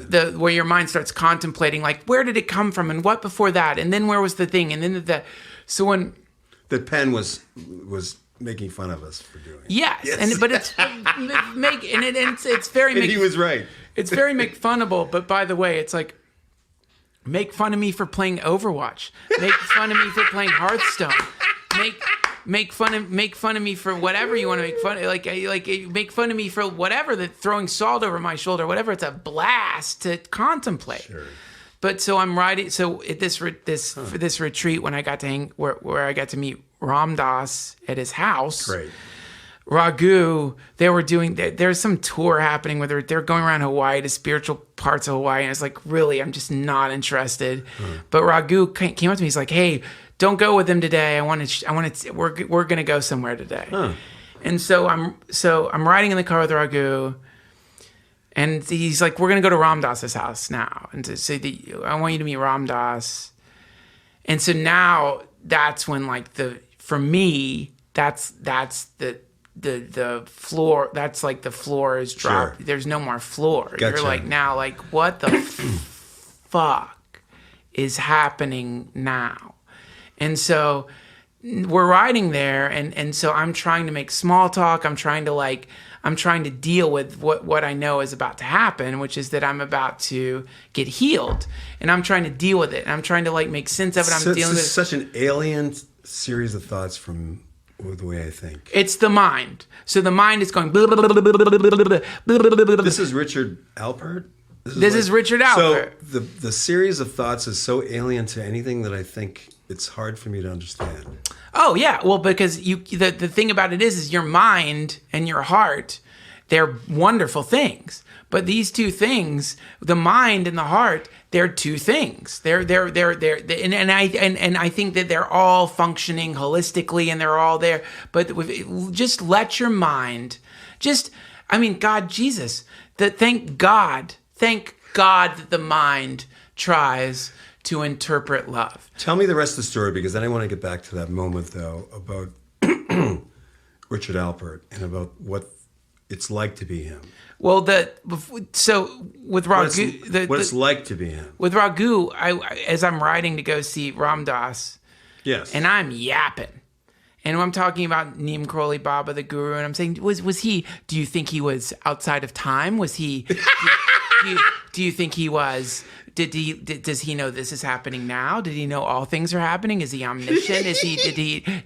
where your mind starts contemplating, like, where did it come from, and what before that, and then where was the thing, and then so when that Penn was making fun of us for doing it. Yes. But it's it's very. And he was right. It's very make funnable. But by the way, it's like make fun of me for playing Overwatch. Make fun of me for playing Hearthstone. Make fun of me for whatever you want to make fun of. Like make fun of me for whatever, that throwing salt over my shoulder, whatever. It's a blast to contemplate. Sure. But so I'm riding. So at this retreat, when I got to hang, where I got to meet Ram Dass at his house. Great. Raghu, they were doing. There's some tour happening where they're going around Hawaii to spiritual parts of Hawaii, and it's like, really, I'm just not interested. But Raghu came up to me. He's like, "Hey, don't go with them today. We're gonna go somewhere today." And so I'm riding in the car with Raghu, and he's like, "We're gonna go to Ram Dass's house now, and to say that I want you to meet Ram Dass." And so now that's when, like, for me, that's the floor. That's like the floor is dropped. Sure. There's no more floor. Gotcha. You're like, now, like, what the fuck is happening now? And so we're riding there, and so I'm trying to make small talk. I'm trying to deal with what I know is about to happen, which is that I'm about to get healed, and I'm trying to deal with it. And I'm trying to, like, make sense of it. I'm dealing with such an alien series of thoughts from the way I think. It's the mind. So the mind is going. Blah, blah, blah, blah, blah, blah, blah, blah. This is Richard Alpert. This is Richard Alpert. So the series of thoughts is so alien to anything that I think it's hard for me to understand. Oh yeah, well, because the thing about it is your mind and your heart, they're wonderful things. But these two things, the mind and the heart, they're two things. And I think that they're all functioning holistically, and they're all there. But just let your mind, God, Jesus, thank God that the mind tries to interpret love. Tell me the rest of the story, because then I want to get back to that moment, though, about Richard Alpert and about what it's like to be him. Well, with Raghu, what it's like to be him. With Raghu, as I'm riding to go see Ram Dass, yes, and I'm yapping, and I'm talking about Neem Karoli Baba, the guru, and I'm saying, was he? Do you think he was outside of time? Was he? Do you think he was? Does he know this is happening now? Did he know all things are happening? Is he omniscient?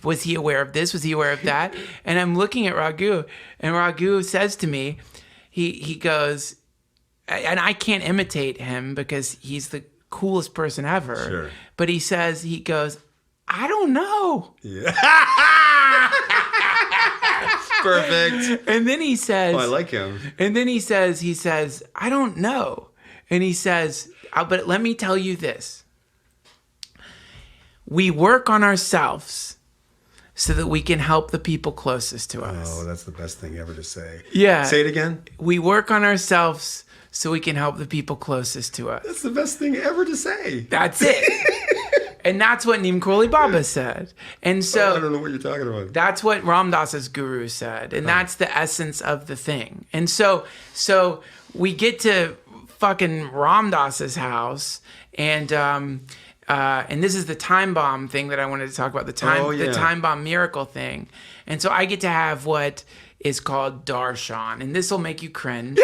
Was he aware of this? Was he aware of that? And I'm looking at Raghu, and Raghu says to me, he goes, and I can't imitate him because he's the coolest person ever. Sure. But he goes, I don't know. Yeah. Perfect. And then he says, I like him. And then he says, I don't know. And he says, but let me tell you this. We work on ourselves so that we can help the people closest to us. Oh, that's the best thing ever to say. Yeah. Say it again. We work on ourselves so we can help the people closest to us. That's the best thing ever to say. That's it. And that's what Neem Karoli Baba said. And so I don't know what you're talking about. That's what Ram Dass's guru said. And that's the essence of the thing. And so we get to fucking Ram Dass's house, and this is the time bomb thing that I wanted to talk about, the time bomb miracle thing. And so I get to have what is called darshan, and this will make you cringe.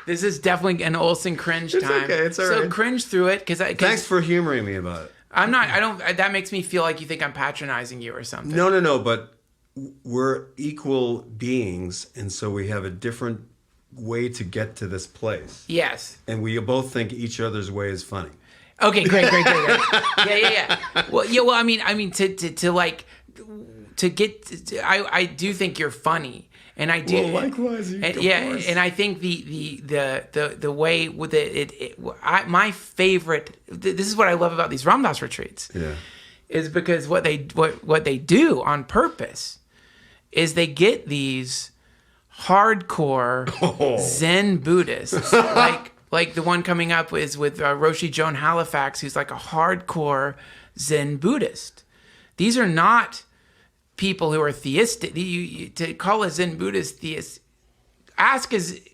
This is definitely an Olsen cringe time. It's okay, it's all right. So cringe through it, because thanks for humoring me about it. I'm not. I don't. That makes me feel like you think I'm patronizing you or something. No. But we're equal beings, and so we have a different way to get to this place. Yes. And we both think each other's way is funny. Okay, great. Yeah. Well, I mean, to get. I do think you're funny, and I do. Well, likewise. And I think the way with it, my favorite. This is what I love about these Ram Dass retreats. Yeah. Is because what they do on purpose is they get these hardcore Zen Buddhists, like the one coming up is with Roshi Joan Halifax, who's like a hardcore Zen Buddhist. These are not people who are theistic. To call a Zen Buddhist theist,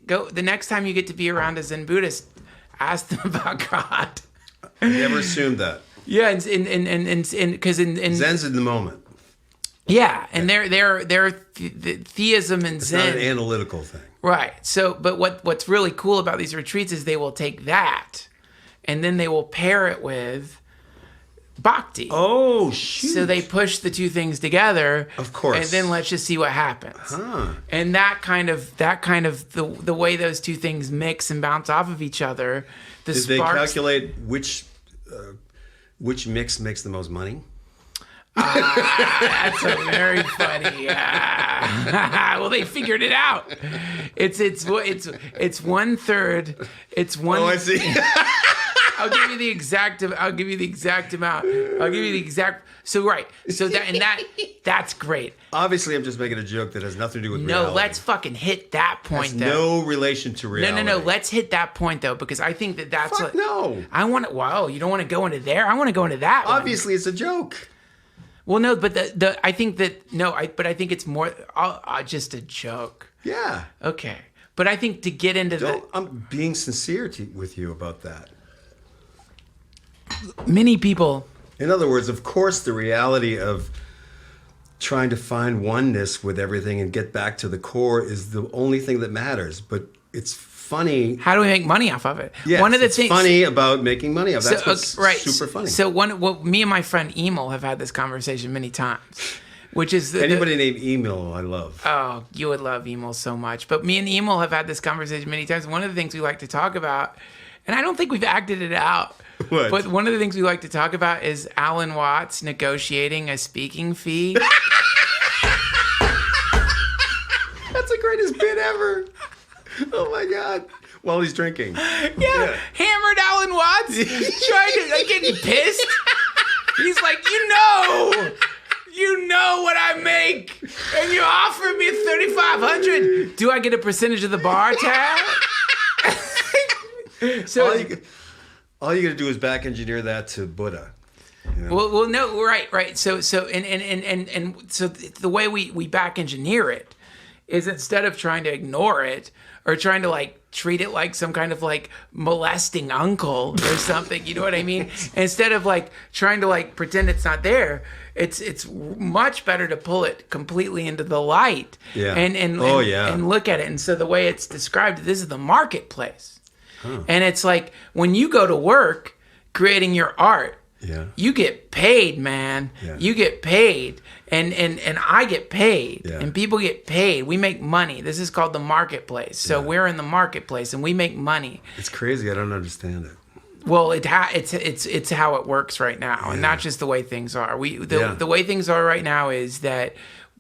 go the next time you get to be around a Zen Buddhist, ask them about God. I never assumed that. Yeah, and because in Zen's in the moment. Yeah, and they're theism and It's Zen. not an analytical thing. Right. So, but what's really cool about these retreats is they will take that, and then they will pair it with Bhakti. Oh, shoot. So they push the two things together. Of course. And then let's just see what happens. Huh. And that kind of the way those two things mix and bounce off of each other. Did they calculate which mix makes the most money? That's a very funny. Well, they figured it out. It's 1/3. It's one. Oh, I see. I'll give you the exact amount. I'll give you the exact. So right. So that's great. Obviously, I'm just making a joke that has nothing to do with reality. No, let's fucking hit that point. Has no relation to reality. No. Let's hit that point though, because I think that's Fuck no. I want to. Wow, you don't want to go into there. I want to go into that. Obviously, it's a joke. Well, no, but I think I think it's more just a joke. Yeah. Okay, but I think to get into I'm being sincere with you about that. Many people. In other words, of course, the reality of trying to find oneness with everything and get back to the core is the only thing that matters. But it's funny. How do we make money off of it? Yes, one of the it's things funny about making money off. That's what's super funny. So me and my friend Emil have had this conversation many times, which is anybody named Emil I love. Oh, you would love Emil so much. But me and Emil have had this conversation many times. One of the things we like to talk about, and I don't think we've acted it out. What? But one of the things we like to talk about is Alan Watts negotiating a speaking fee. That's the greatest bit ever. Oh my God. While he's drinking. Yeah. Hammered Alan Watts trying to getting pissed. He's like, you know what I make, and you offer me $3,500. Do I get a percentage of the bar tab? So all you got to do is back engineer that to Buddha. You know? Well, no, right. So so the way we back engineer it is, instead of trying to ignore it or trying to like treat it like some kind of like molesting uncle or something, you know what I mean? Instead of like trying to like pretend it's not there, it's much better to pull it completely into the light. Yeah. And look at it. And so the way it's described, this is the marketplace. Huh. And it's like when you go to work creating your art, you get paid, man. Yeah. You get paid, and I get paid, and people get paid. We make money. This is called the marketplace. So we're in the marketplace, and we make money. It's crazy. I don't understand it. Well, it's how it works right now, and not just the way things are. The way things are right now is that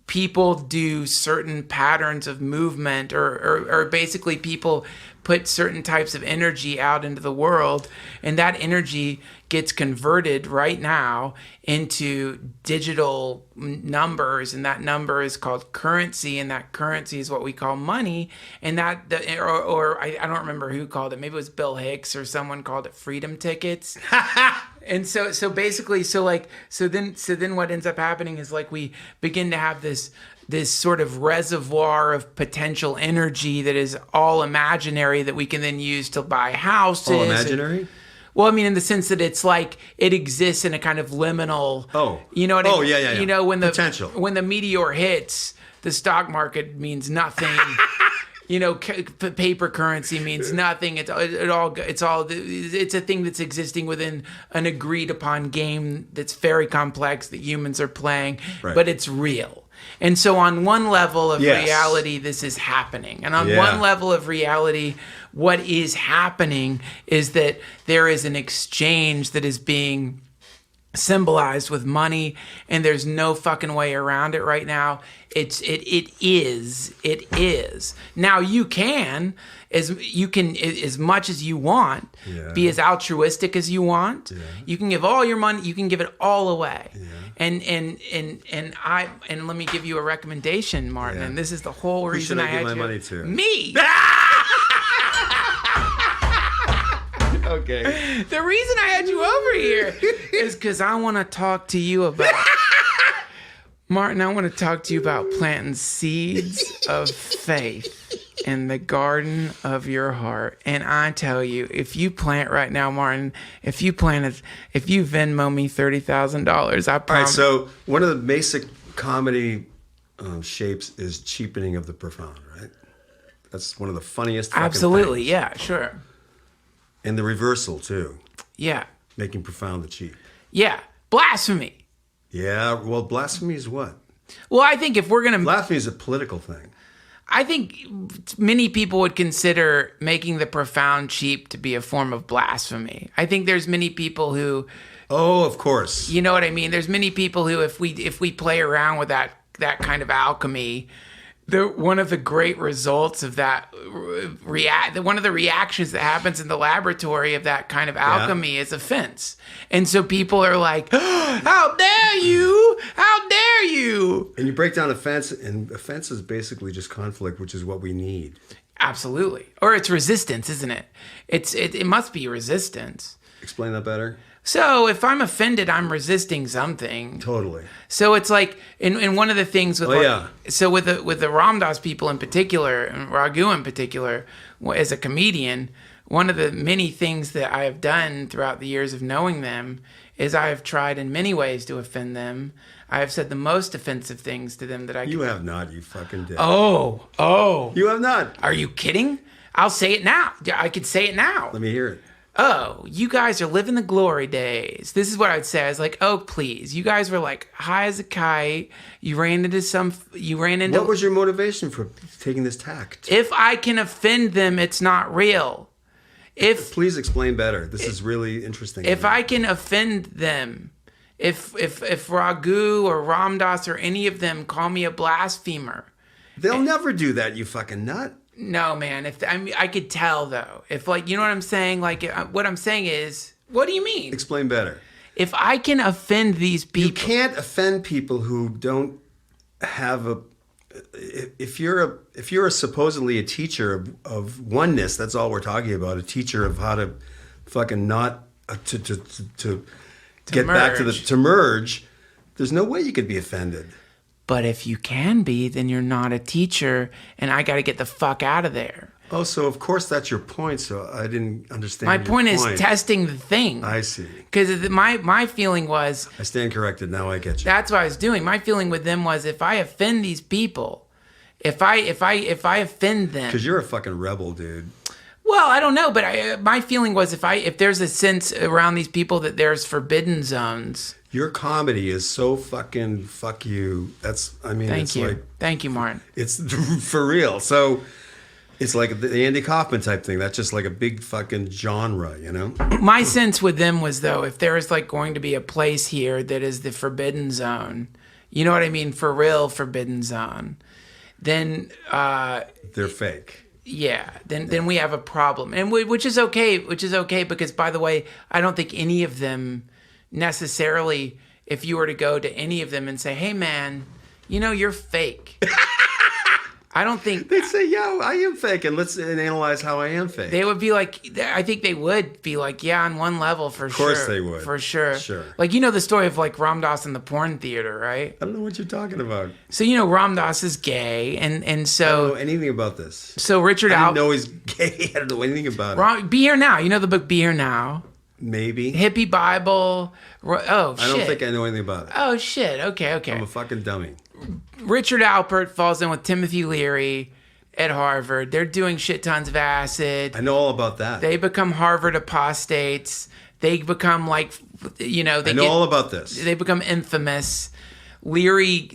people do certain patterns of movement, or basically people put certain types of energy out into the world, and that energy gets converted right now into digital numbers, and that number is called currency, and that currency is what we call money. And I don't remember who called it. Maybe it was Bill Hicks or someone called it freedom tickets. And so then what ends up happening is like we begin to have this sort of reservoir of potential energy that is all imaginary, that we can then use to buy houses. All imaginary? Well, I mean, in the sense that it's like it exists in a kind of liminal. Oh, you know what I mean? Yeah. You know, when potential. When the meteor hits, the stock market means nothing. You know, paper currency means nothing. It's a thing that's existing within an agreed upon game that's very complex that humans are playing, but it's real. And so on one level of reality, this is happening. And on one level of reality, what is happening is that there is an exchange that is being symbolized with money, and there's no fucking way around it right now. It is. Now you can as much as you want, be as altruistic as you want. You can give all your money, you can give it all away. And let me give you a recommendation, Martin. And this is the whole reason Who should I give had my money to? Me. Okay. The reason I had you over here is because I want to talk to you about Martin. I want to talk to you about planting seeds of faith in the garden of your heart. And I tell you, if you plant right now, Martin, if you Venmo me $30,000, I promise. All right. So one of the comedy shapes is cheapening of the profound, right? That's one of the funniest fucking Absolutely, things. yeah, sure. And the reversal, too. Yeah. Making profound the cheap. Yeah. Blasphemy. Yeah, well, blasphemy is what? Well, I think if we're going to... Blasphemy is a political thing. I think many people would consider making the profound cheap to be a form of blasphemy. I think there's many people who... Oh, of course. You know what I mean? There's many people who, if we play around with that kind of alchemy, one of the great results of that one of the reactions that happens in the laboratory of that kind of alchemy is offense. And so people are like, oh, how dare you? How dare you? And you break down offense, and offense is basically just conflict, which is what we need. Absolutely. Or it's resistance, isn't it? It must be resistance. Explain that better. So if I'm offended, I'm resisting something. Totally. So it's like, in one of the things with, so with the Ram Dass people in particular, and Raghu in particular, as a comedian, one of the many things that I have done throughout the years of knowing them is I have tried in many ways to offend them. I have said the most offensive things to them that I can. You have not, you fucking dick. Oh. You have not. Are you kidding? I'll say it now. I could say it now. Let me hear it. Oh, you guys are living the glory days. This is what I'd say. I was like, oh, please. You guys were like high as a kite. You ran into. What was your motivation for taking this tact? If I can offend them, it's not real. Please explain better. This is really interesting. If I can offend them, if Raghu or Ram Dass or any of them call me a blasphemer. They'll never do that, you fucking nut. No, man. I could tell though. If you know what I'm saying. What I'm saying is, what do you mean? Explain better. If I can offend these people, you can't offend people who don't have a. If you're supposedly a teacher of oneness, that's all we're talking about. A teacher of how to fucking not to get back to merge. There's no way you could be offended. But if you can be, then you're not a teacher, and I got to get the fuck out of there. Oh, so of course that's your point. So I didn't understand. My point is testing the thing. I see. Because my feeling was. I stand corrected. Now I get you. That's what I was doing. My feeling with them was, if I offend these people, if I offend them. Because you're a fucking rebel, dude. Well, I don't know, but my feeling was, if there's a sense around these people that there's forbidden zones. Your comedy is so fucking fuck you. Thank you, Martin. It's for real. So it's like the Andy Kaufman type thing. That's just like a big fucking genre, you know? My sense with them was, though, if there is going to be a place here that is the forbidden zone, you know what I mean? For real forbidden zone, then they're fake. Yeah, then we have a problem, and which is okay. Because, by the way, I don't think any of them necessarily, if you were to go to any of them and say, hey man, you're fake. I don't think they'd say, yo, I am fake, and let's analyze how I am fake. They would be like, I think they would be like, yeah, on one level for sure. Of course they would. For sure. Sure. The story of Ram Dass in the porn theater, right? I don't know what you're talking about. So, Ram Dass is gay, and so... I don't know anything about this. So Richard I didn't know he's gay. I don't know anything about it. Be Here Now. You know the book Be Here Now? Maybe. Hippie Bible. Oh, shit. I don't think I know anything about it. Oh, shit. Okay. I'm a fucking dummy. Richard Alpert falls in with Timothy Leary at Harvard. They're doing shit tons of acid. I know all about that. They become Harvard apostates. They become I know all about this. They become infamous. Leary...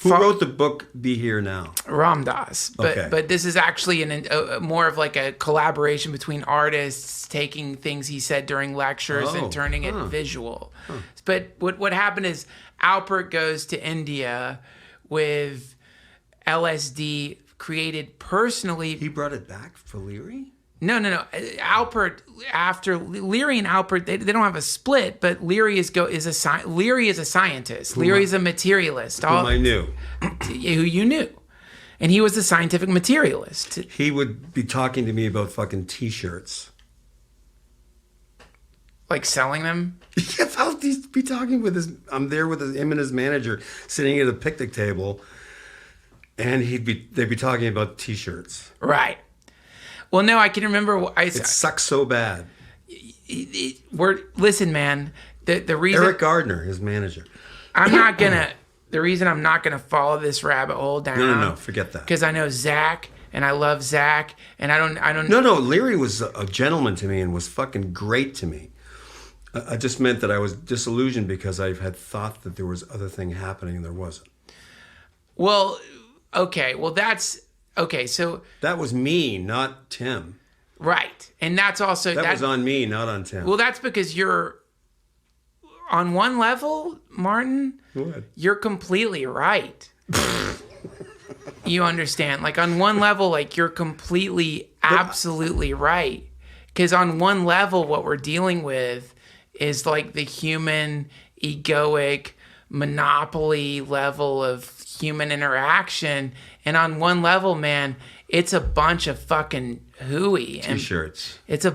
Who wrote the book Be Here Now? Ram Dass. But this is actually more of like a collaboration between artists taking things he said during lectures and turning it visual. Huh. But what happened is Alpert goes to India with LSD created personally. He brought it back for Leary? No. Alpert, after Leary and Alpert, they don't have a split, but Leary is a scientist. Leary is a materialist. Whom I knew. Who you knew. And he was a scientific materialist. He would be talking to me about fucking T-shirts. Like selling them? Yeah, I'll be talking with I'm there with him and his manager sitting at a picnic table, and they'd be talking about T-shirts. Right. Well, no, I can remember. It sucks so bad. Listen, man. The reason Eric Gardner, his manager. I'm not gonna. the reason I'm not going to follow this rabbit hole down. No, forget that. Because I know Zach, and I love Zach, and I don't. No, Leary was a gentleman to me and was fucking great to me. I just meant that I was disillusioned because I had thought that there was other thing happening and there wasn't. Well, okay. Well, that's okay. So that was me, not Tim. Right, and that's also that was on me, not on Tim. Well, that's because you're on one level, Martin. What? You're completely right. You understand? Like on one level, like you're completely, absolutely right. Because on one level, what we're dealing with is like the human egoic monopoly level of human interaction. And on one level, man, it's a bunch of fucking hooey. T-shirts. It's a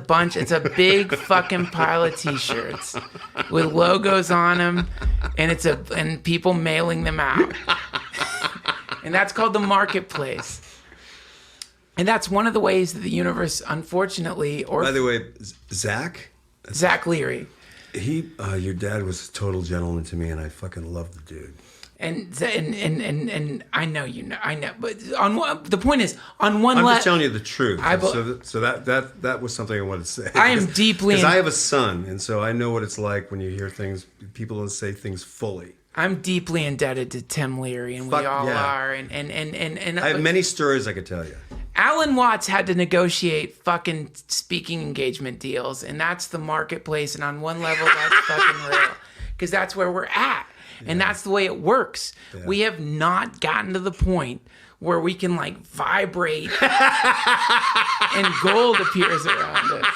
big fucking pile of T-shirts with logos on them, and people mailing them out. And that's called the marketplace. And that's one of the ways that the universe, unfortunately, or by the way, Zach Leary. Your dad was a total gentleman to me, and I fucking love the dude. And I know I know, but the point is, on one level, I'm just telling you the truth. So that was something I wanted to say. I am deeply because I have a son, and so I know what it's like when you hear things. People don't say things fully. I'm deeply indebted to Tim Leary, and we all are. And I have many stories I could tell you. Alan Watts had to negotiate fucking speaking engagement deals, and that's the marketplace. And on one level, that's fucking real, because that's where we're at. And that's the way it works. Yeah. We have not gotten to the point where we can like vibrate and gold appears around us.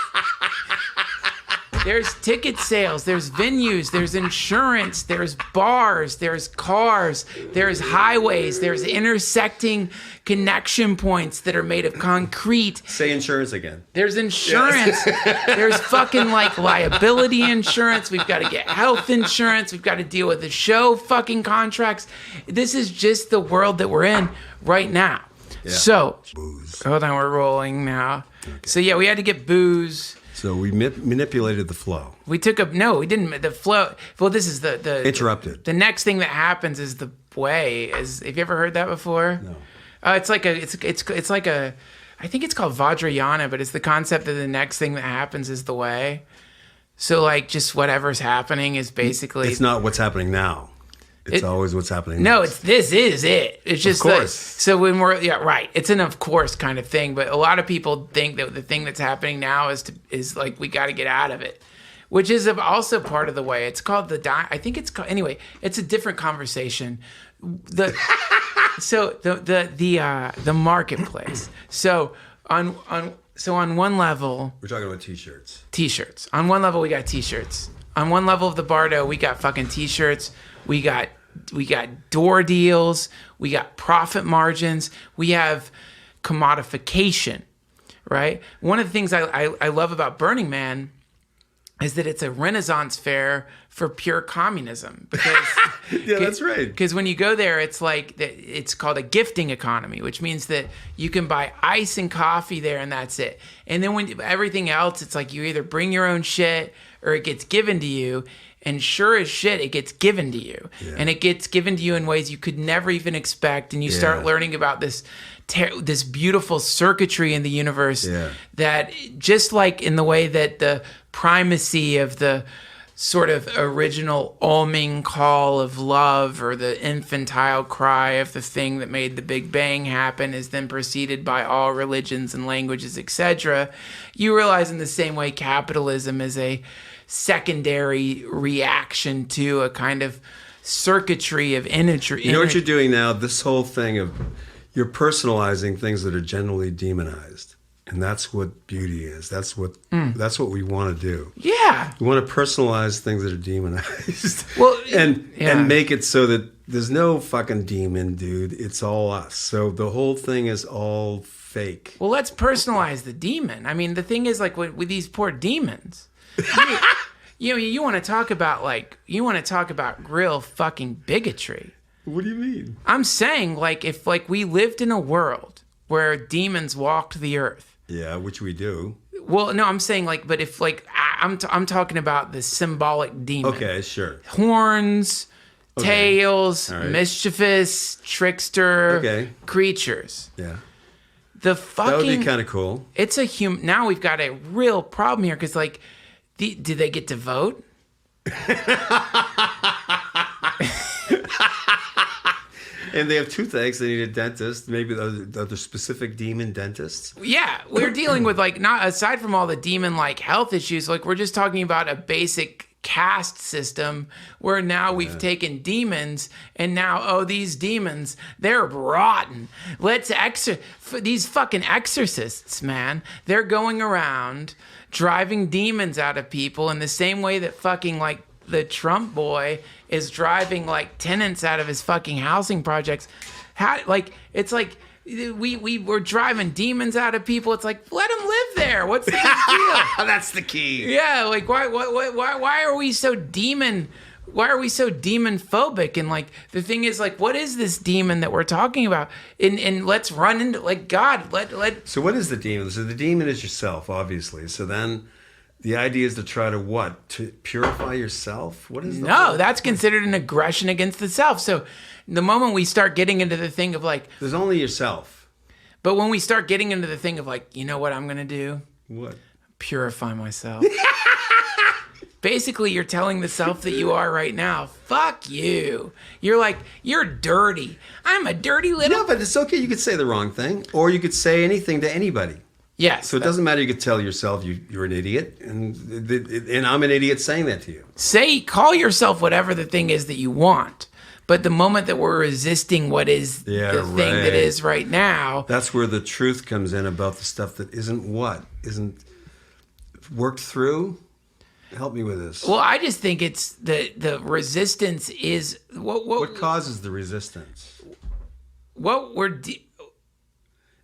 There's ticket sales, there's venues, there's insurance, there's bars, there's cars, there's highways, there's intersecting connection points that are made of concrete. Say insurance again. There's insurance. Yes. There's fucking like liability insurance. We've got to get health insurance. We've got to deal with the show fucking contracts. This is just the world that we're in right now. Yeah. So, booze. Hold on, we're rolling now. Okay. So yeah, we had to get booze. So we manipulated the flow. We didn't. The flow. Well, this is the interrupted. The next thing that happens is the way. Have you ever heard that before? No. It's like a. I think it's called Vajrayana, but it's the concept that the next thing that happens is the way. So like just whatever's happening is basically. It's not what's happening now. It's always what's happening. No, next. this is it. It's just of course. So when right. It's an of course kind of thing, but a lot of people think that the thing that's happening now is like we got to get out of it, which is also part of the way. It's called I think it's called anyway. It's a different conversation. The marketplace. So on one level, we're talking about t-shirts. T-shirts. On one level, we got t-shirts. On one level of the bardo, we got fucking t-shirts. We got door deals. We got profit margins. We have commodification, right? One of the things I love about Burning Man is that it's a Renaissance fair for pure communism. Because, yeah, that's right. Because when you go there, it's like it's called a gifting economy, which means that you can buy ice and coffee there, and that's it. And then when everything else, it's like you either bring your own shit or it gets given to you. And sure as shit, it gets given to you. Yeah. And it gets given to you in ways you could never even expect. And you start learning about this beautiful circuitry in the universe that just like in the way that the primacy of the sort of original oming call of love or the infantile cry of the thing that made the Big Bang happen is then preceded by all religions and languages, etc. You realize in the same way capitalism is a secondary reaction to a kind of circuitry of energy. You know what you're doing now? This whole thing of you're personalizing things that are generally demonized. And that's what beauty is. That's what we want to do. Yeah. We want to personalize things that are demonized. Well, and make it so that there's no fucking demon, dude. It's all us. So the whole thing is all fake. Well, let's personalize the demon. I mean, the thing is like with these poor demons. You want to talk about real fucking bigotry. What do you mean? I'm saying like if like we lived in a world where demons walked the earth. Yeah, which we do. Well, no, I'm saying like, but if like I'm talking about the symbolic demon. Okay, sure. Horns, tales, All right. mischievous, trickster creatures. Yeah. The That would be kind of cool. It's a now we've got a real problem here because, like, did they get to vote? And they have toothaches. They need a dentist. Maybe the specific demon dentists. Yeah, we're dealing with, like, not aside from all the demon like health issues. Like, we're just talking about a basic caste system where now we've taken demons and now these demons, they're rotten. These fucking exorcists, man, they're going around driving demons out of people in the same way that fucking, like, the Trump boy is driving, like, tenants out of his fucking housing projects. It's like we're driving demons out of people. It's like, let them live there. What's the big deal? That's the key. Yeah, like, why are we so demon? Why are we so demon phobic? And, like, the thing is, like, what is this demon that we're talking about? And let's run into, like, God. So what is the demon? So the demon is yourself, obviously. So then the idea is to try to what? To purify yourself? What is No, that's considered an aggression against the self. So the moment we start getting into the thing of, like, there's only yourself. But when we start getting into the thing of, like, you know what I'm going to do? What? Purify myself. Basically, you're telling the self that you are right now, fuck you. You're like, you're dirty. I'm a dirty little... Yeah, but it's okay. You could say the wrong thing, or you could say anything to anybody. Yes. So it doesn't matter. You could tell yourself you're an idiot, and I'm an idiot saying that to you. Call yourself whatever the thing is that you want. But the moment that we're resisting what is the thing that is right now... That's where the truth comes in about the stuff that isn't worked through. Help me with this. Well, I just think it's the resistance is... What causes the resistance? What we're...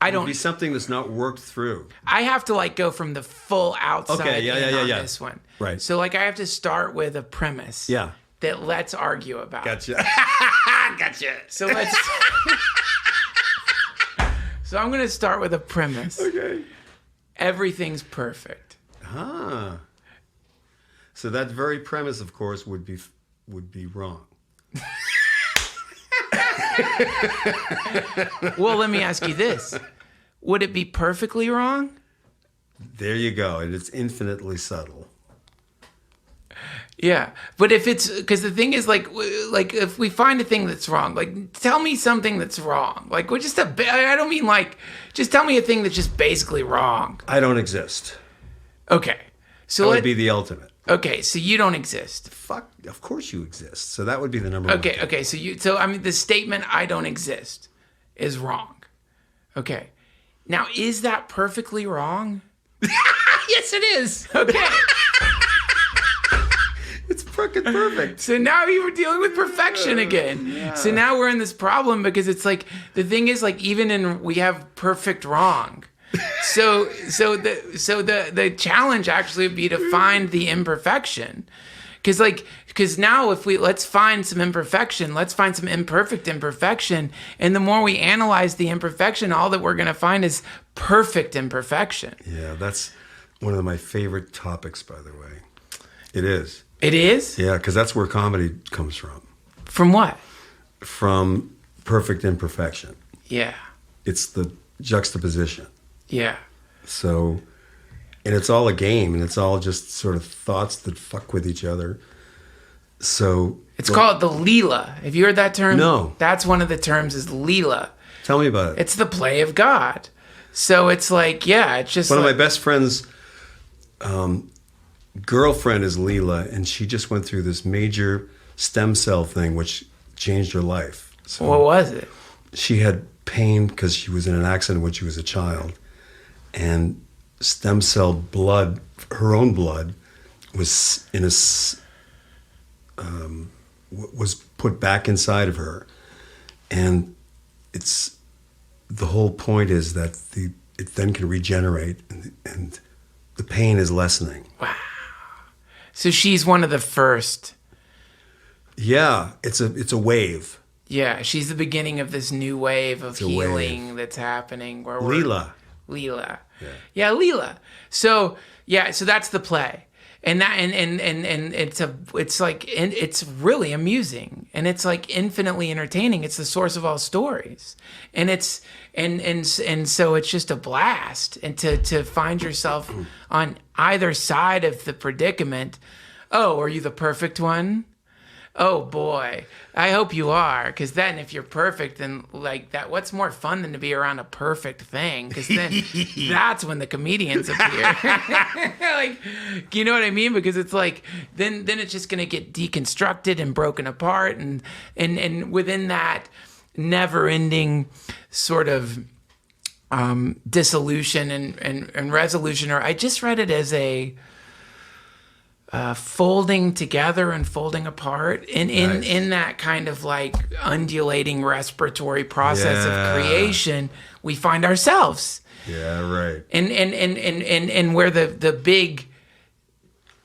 I don't... It'd be something that's not worked through. I have to, like, go from the full outside on this one. Right. So, like, I have to start with a premise. Yeah. That let's argue about. Gotcha. Gotcha. So let's... So I'm going to start with a premise. Okay. Everything's perfect. Ah. So that very premise, of course, would be wrong. Well, let me ask you this. Would it be perfectly wrong? There you go. And it's infinitely subtle. Yeah. But if it's... Because the thing is, like, if we find a thing that's wrong, like, tell me something that's wrong. Like, we're just I don't mean, like... Just tell me a thing that's just basically wrong. I don't exist. Okay. So that would be the ultimate. Okay, so you don't exist. Fuck, of course you exist. So that would be the number one. Okay, so I mean the statement I don't exist is wrong. Okay. Now, is that perfectly wrong? Yes, it is. Okay. It's fucking perfect. So now you were dealing with perfection again. Yeah. So now we're in this problem because it's like the thing is, like, even we have perfect wrong. So the challenge actually would be to find the imperfection. Because now if let's find some imperfection, let's find some imperfect imperfection. And the more we analyze the imperfection, all that we're going to find is perfect imperfection. Yeah, that's one of my favorite topics, by the way. It is. It is? Yeah, because that's where comedy comes from. From what? From perfect imperfection. Yeah. It's the juxtaposition. Yeah. So, and it's all a game, and it's all just sort of thoughts that fuck with each other. So it's called the Leela. Have you heard that term? No. That's one of the terms is Leela. Tell me about it. It's the play of God. So it's like, yeah, it's just one of my best friends' girlfriend is Leela, and she just went through this major stem cell thing, which changed her life. So what was it? She had pain because she was in an accident when she was a child. And stem cell blood, her own blood, was was put back inside of her, and the whole point is that it then can regenerate, and the pain is lessening. Wow! So she's one of the first. Yeah, it's a wave. Yeah, she's the beginning of this new wave of healing that's happening. Leela. Yeah, Leela. So that's the play. And that and it's really amusing, and it's like infinitely entertaining. It's the source of all stories, and it's and so it's just a blast, and to find yourself on either side of the predicament. Oh, are you the perfect one? Oh boy, I hope you are, because then if you're perfect, then like that, what's more fun than to be around a perfect thing? Because then that's when the comedians appear. Like, you know what I mean? Because it's like then it's just gonna get deconstructed and broken apart, and within that never-ending sort of dissolution and resolution. Or I just read it as a folding together and folding apart, and in that kind of like undulating respiratory process of creation, we find ourselves. Yeah, right. And where the big,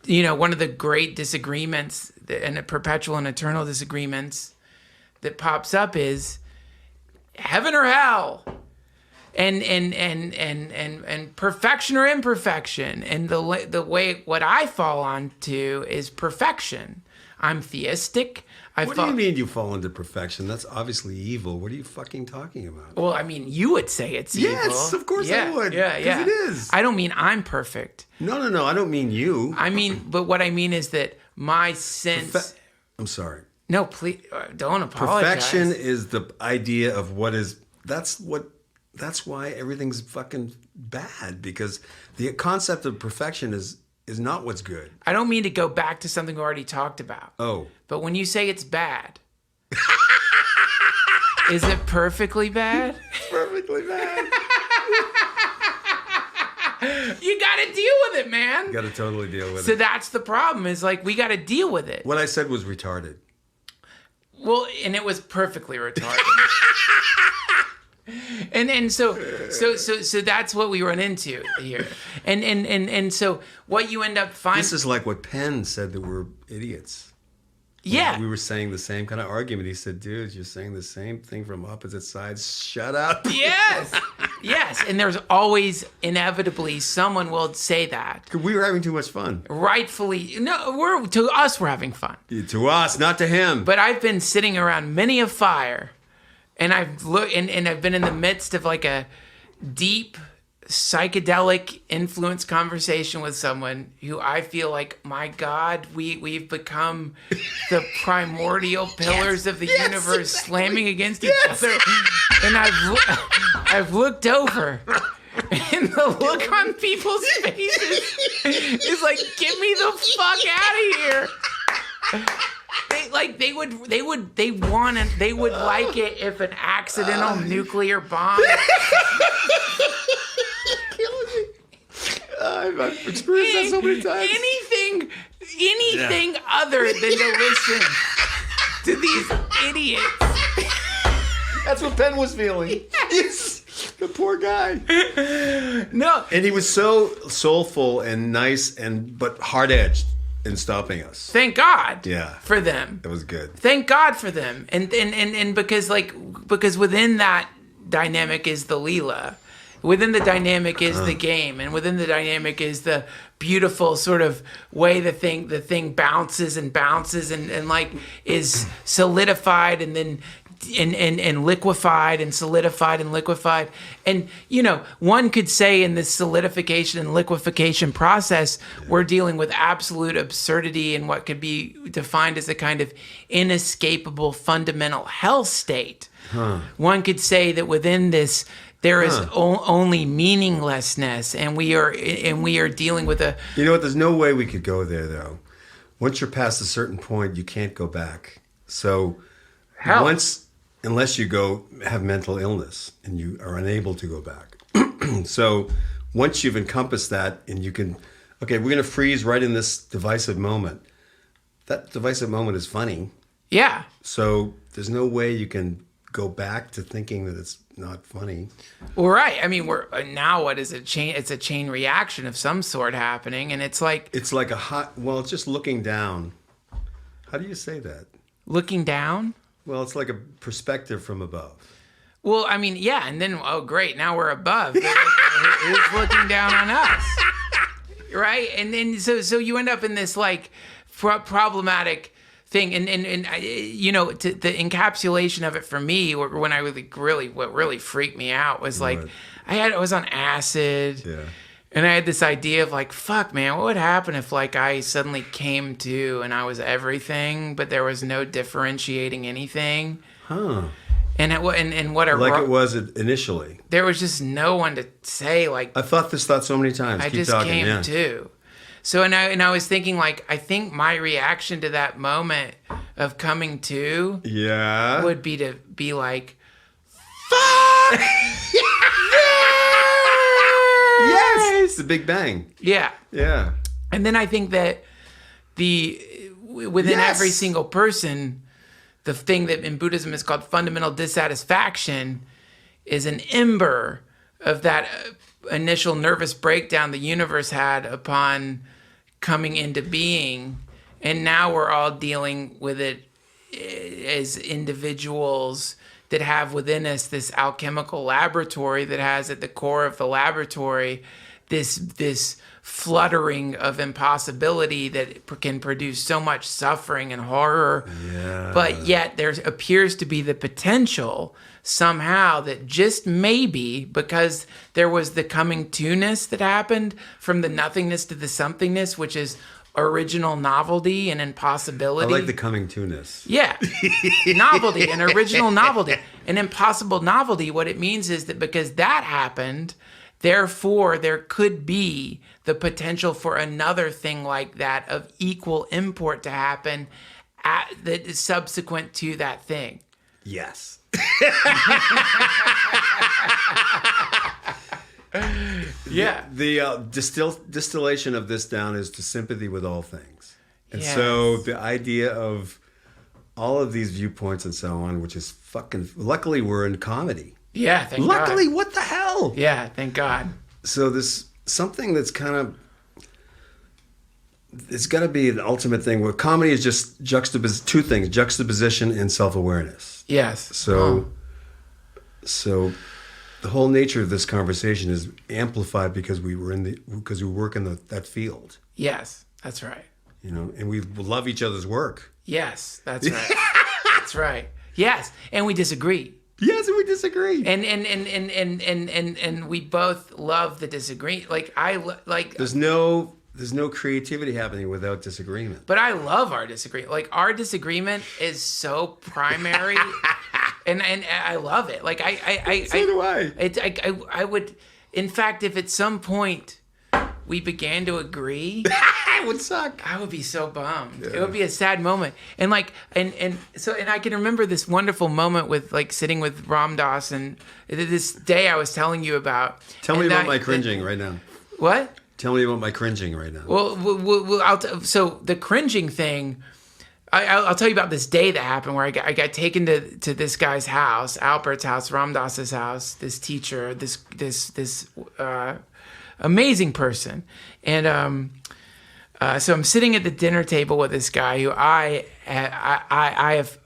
one of the great disagreements and the perpetual and eternal disagreements that pops up is heaven or hell. And perfection or imperfection, and the way what I fall onto is perfection. I'm theistic. What do you mean you fall into perfection? That's obviously evil. What are you fucking talking about? Well, I mean, you would say it's evil. Yes, of course I would. Yeah. Because it is. I don't mean I'm perfect. No. I don't mean you. I mean, but what I mean is that my sense. I'm sorry. No, please don't apologize. Perfection is the idea of what is. That's why everything's fucking bad, because the concept of perfection is not what's good. I don't mean to go back to something we already talked about. Oh. But when you say it's bad, is it perfectly bad? Perfectly bad. You got to deal with it, man. You got to totally deal with it. So that's the problem, is like we got to deal with it. What I said was retarded. Well, and it was perfectly retarded. And so that's what we run into here. And so what you end up finding. This is like what Penn said, that we're idiots. Yeah. We were saying the same kind of argument. He said, dude, you're saying the same thing from opposite sides. Shut up. Yes. And there's always inevitably someone will say that. We were having too much fun. Rightfully. No, we're having fun. To us, not to him. But I've been sitting around many a fire, and I've looked and I've been in the midst of like a deep psychedelic influence conversation with someone who I feel like, my God, we've become the primordial pillars of the universe, slamming against each other. And I've looked over, and the look on people's faces is like, get me the fuck out of here. They would like it if an accidental nuclear bomb. I've experienced that so many times. Anything other than to listen to these idiots. That's what Penn was feeling. Yes. The poor guy. No. And he was so soulful and nice but hard-edged in stopping us. Thank God. Yeah. For them. That was good. Thank God for them. And because within that dynamic is the Leela. Within the dynamic is the game, and within the dynamic is the beautiful sort of way the thing bounces and like is solidified and then and liquefied and solidified and liquefied. And one could say in this solidification and liquefaction process, we're dealing with absolute absurdity and what could be defined as a kind of inescapable fundamental hell state. One could say that within this there is only meaninglessness, and we are dealing with a. You know what? There's no way we could go there, though. Once you're past a certain point, you can't go back. So, unless you go have mental illness and you are unable to go back. So, once you've encompassed that, and you can, okay, we're gonna freeze right in this divisive moment. That divisive moment is funny. Yeah. So there's no way you can go back to thinking that it's not funny. Well, right. I mean, we're now what is a chain? It's a chain reaction of some sort happening, and it's like it's just looking down. How do you say that? Looking down? Well, it's like a perspective from above. Well, I mean, yeah, and then great, now we're above. Who's looking down on us? right? And then so you end up in this like problematic thing, and the encapsulation of it for me, when I what really freaked me out was like I was on acid. Yeah. And I had this idea of like, fuck, man, what would happen if like I suddenly came to and I was everything, but there was no differentiating anything? Huh. And what a like it was initially. There was just no one to say like. I've thought this thought so many times. I Keep just talking, came to. So and I was thinking like, I think my reaction to that moment of coming to would be to be like, fuck. Yes, the Big Bang. Yeah. Yeah. And then I think that within every single person, the thing that in Buddhism is called fundamental dissatisfaction is an ember of that initial nervous breakdown the universe had upon coming into being. And now we're all dealing with it as individuals that have within us this alchemical laboratory that has at the core of the laboratory this fluttering of impossibility that can produce so much suffering and horror. Yeah. But yet there appears to be the potential somehow that just maybe because there was the coming to-ness that happened from the nothingness to the somethingness, which is original novelty and impossibility. I like the coming to-ness. Yeah. Novelty, an original novelty. An impossible novelty, what it means is that because that happened, therefore there could be the potential for another thing like that of equal import to happen that is subsequent to that thing. Yes. Yeah. The distillation of this down is to sympathy with all things. And Yes. so the idea of all of these viewpoints and so on, which is fucking... Luckily, we're in comedy. Yeah, thank Luckily, God. what the hell? Yeah, thank God. So this... Something that's kind of... It's got to be an ultimate thing where comedy is just two things, juxtaposition and self-awareness. Yes. So the whole nature of this conversation is amplified because we work in that field. Yes, that's right. You know, and we love each other's work. Yes, that's right. That's right. Yes, and we disagree. Yes, and we disagree. And we both love the disagree. There's no creativity happening without disagreement. But I love our disagreement. Like our disagreement is so primary, and I love it. Like So do I. I would, in fact, if at some point we began to agree, It would suck. I would be so bummed. Yeah. It would be a sad moment. And so I can remember this wonderful moment with like sitting with Ram Dass and this day I was telling you about. Tell me about my cringing right now. What? Tell me about my cringing right now. Well, so the cringing thing, I'll tell you about this day that happened where I got taken to this guy's house, Albert's house, Ram Dass's house, this teacher, this amazing person. And so I'm sitting at the dinner table with this guy who I have,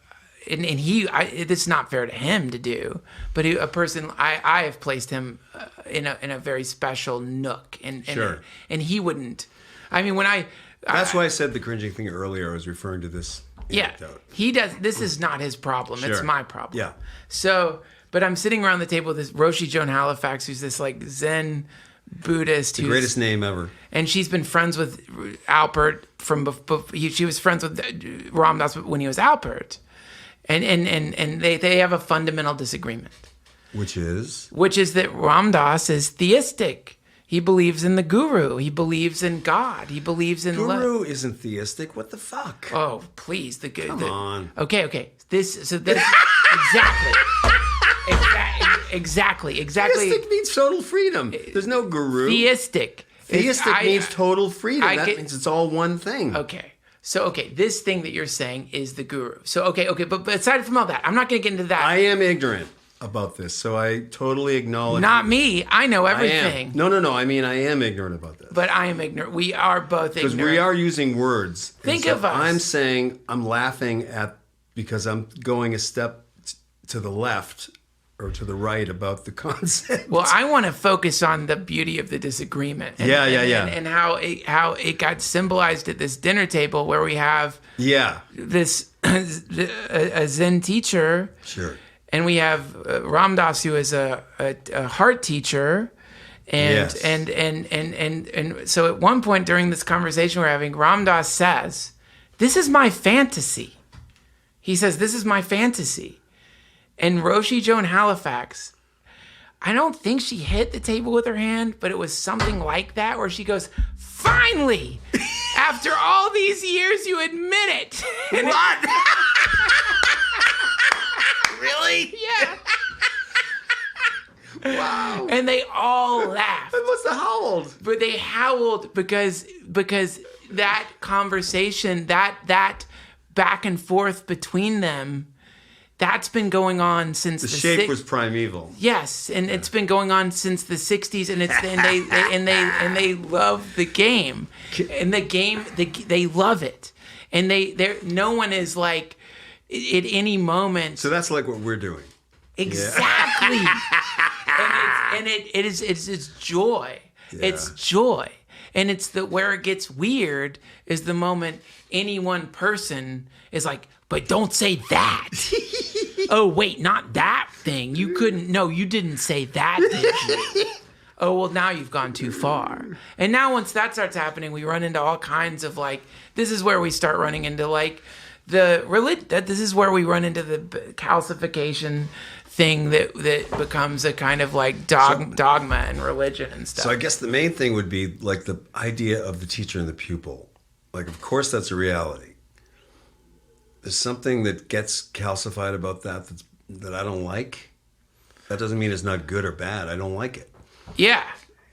and this is not fair to him to do, but a person I have placed him in a very special nook, and Sure. And he wouldn't. I mean, That's why I said the cringing thing earlier. I was referring to this anecdote. he does. This is not his problem. Sure. It's my problem. Yeah. So, but I'm sitting around the table with this Roshi Joan Halifax, who's this like Zen Buddhist, The greatest name ever. and she's been friends with Albert from before. She was friends with Ram Dass when he was Albert, and they have a fundamental disagreement, Which is? that Ram Dass is theistic. He believes in the guru. He believes in God. He believes in Guru isn't theistic. What the fuck? Oh, please, Come on. Okay. This exactly. Exactly. Theistic means total freedom. There's no guru. Theistic. Theistic means total freedom. That means it's all one thing. Okay. So, this thing that you're saying is the guru. So, okay. But aside from all that, I'm not going to get into that. I am ignorant about this, so I totally acknowledge. Not me. I know everything. No. I mean, I am ignorant about this. But I am ignorant. We are both ignorant. Because we are using words. Think And of us. I'm saying I'm laughing at because I'm going a step to the left or to the right about the concept. Well, I want to focus on the beauty of the disagreement. And, Yeah. And how it got symbolized at this dinner table where we have this a Zen teacher. Sure. And we have Ram Dass, who is a heart teacher. And, Yes. and so at one point during this conversation we're having, Ram Dass says, "This is my fantasy." He says, "This is my fantasy." And Roshi Joan Halifax, I don't think she hit the table with her hand, but it was something like that where she goes, "Finally, after all these years, you admit it." What? Really? Yeah. Wow. And they all laughed. They must have howled. But they howled because that conversation, that back and forth between them, that's been going on since The shape was primeval. Yes, and it's been going on since the '60s, and they love the game, and the game they love it, and no one is like at any moment. So that's like what we're doing. Exactly. And it's joy. Yeah. It's joy. And it's where it gets weird is the moment any one person is like, "But don't say that." "Oh, wait, not that thing. You couldn't. No, you didn't say that, did you?" "Oh, well, now you've gone too far." And now once that starts happening, we run into all kinds of this is where we start running into this is where we run into the calcification thing that becomes a kind of dogma and religion and stuff. So I guess the main thing would be like the idea of the teacher and the pupil. Like, of course, that's a reality. There's something that gets calcified about that I don't like. That doesn't mean it's not good or bad. I don't like it. Yeah.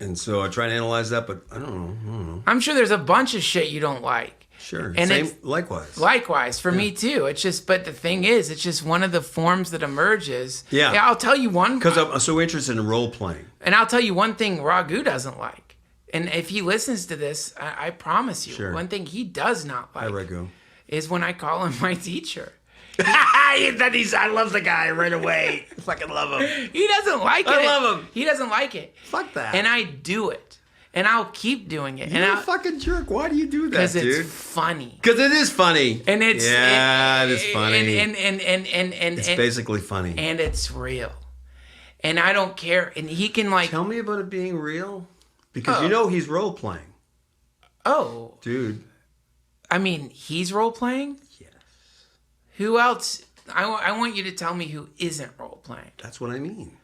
And so I try to analyze that, but I don't know. I'm sure there's a bunch of shit you don't like. Sure. And Same, likewise. Likewise, for me too. It's just, but the thing is, it's just one of the forms that emerges. Yeah. I'll tell you one. Because I'm so interested in role playing. And I'll tell you one thing Raghu doesn't like. And if he listens to this, I promise you, one thing he does not like Hi, Raghu. is when I call him my teacher. I love the guy right away. I fucking love him. He doesn't like it. I love him. He doesn't like it. Fuck that. And I do it. And I'll keep doing it. You're a fucking jerk. Why do you do that, dude? Because it's funny. Because it is funny. And it is funny. And it's basically funny. And it's real. And I don't care. And he can Tell me about it being real. Because he's role playing. Oh. Dude. I mean, he's role playing? Yes. Who else? I want you to tell me who isn't role playing. That's what I mean.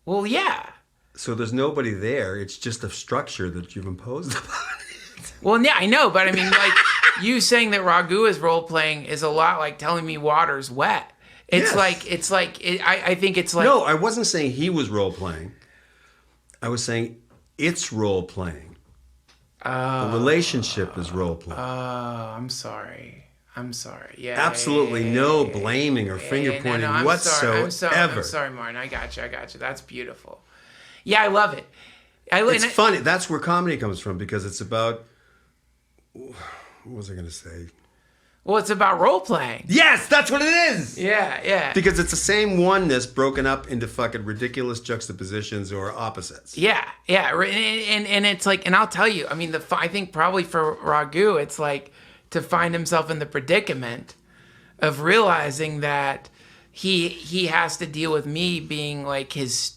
Well, yeah. So there's nobody there. It's just a structure that you've imposed upon it. Well, yeah, I know, but I mean, you saying that Raghu is role playing is a lot like telling me water's wet. It's Yes. I think it's like. No, I wasn't saying he was role playing. I was saying it's role playing. The relationship is role playing. Oh, I'm sorry. Yeah. Absolutely no blaming or finger pointing whatsoever. I'm sorry, Martin. I got you. That's beautiful. Yeah, I love it. It's funny. That's where comedy comes from because it's about. What was I going to say? Well, it's about role playing. Yes, that's what it is. Yeah. Because it's the same oneness broken up into fucking ridiculous juxtapositions or opposites. Yeah. And it's like, and I'll tell you, I mean, I think probably for Raghu, it's like to find himself in the predicament of realizing that he has to deal with me being like his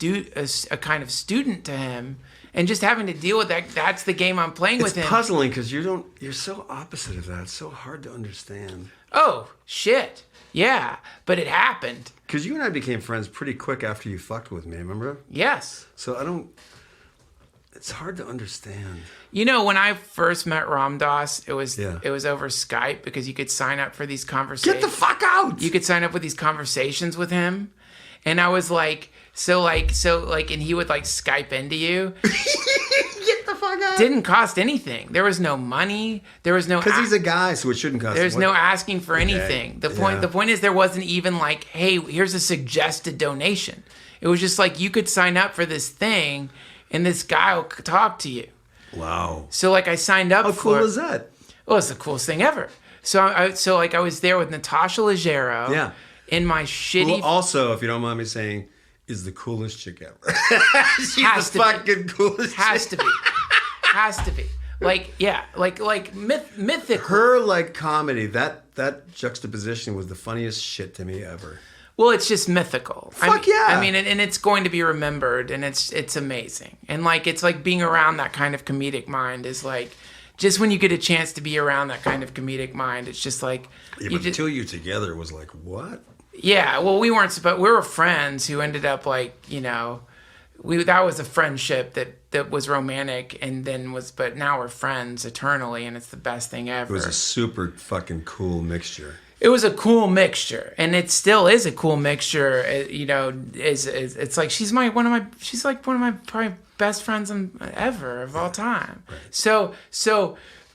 a kind of student to him, and just having to deal with that. That's the game I'm playing with him. It's puzzling because you're so opposite of that. It's so hard to understand. Oh shit, yeah, but it happened. Because you and I became friends pretty quick after you fucked with me. Remember? Yes. So I don't. It's hard to understand. You know, when I first met Ram Dass, it was Yeah. over Skype because you could sign up for these conversations. Get the fuck out! You could sign up with these conversations with him, and I was like, and he would like Skype into you. Get the fuck out! Didn't cost anything. There was no money. There was no. Because he's a guy, so it shouldn't cost. There's no asking for anything. The point. Yeah. The point is there wasn't even like, hey, here's a suggested donation. It was just like you could sign up for this thing, and this guy will talk to you. Wow. So like I signed up. How for cool is that? Oh, it's the coolest thing ever. So I was there with Natasha Leggero. Yeah. In my shitty. Who also, if you don't mind me saying, is the coolest chick ever. She's Has the to be. fucking coolest Has chick. to be. Has to be. Like, yeah, like mythical. Her like comedy, that juxtaposition was the funniest shit to me ever. Well, it's just mythical. Fuck yeah. I mean, and it's going to be remembered, and it's amazing. And like, it's like being around that kind of comedic mind is like, just when you get a chance to be around that kind of comedic mind, it's just like, Yeah, but until you together, it was like, what? yeah. Well, we weren't, but we were friends who ended up like, you know, that was a friendship that was romantic, and then but now we're friends eternally, and it's the best thing ever. It was a super fucking cool mixture. It was a cool mixture, and it still is a cool mixture. You know, it's like she's like one of my probably best friends ever of all time. Right. So,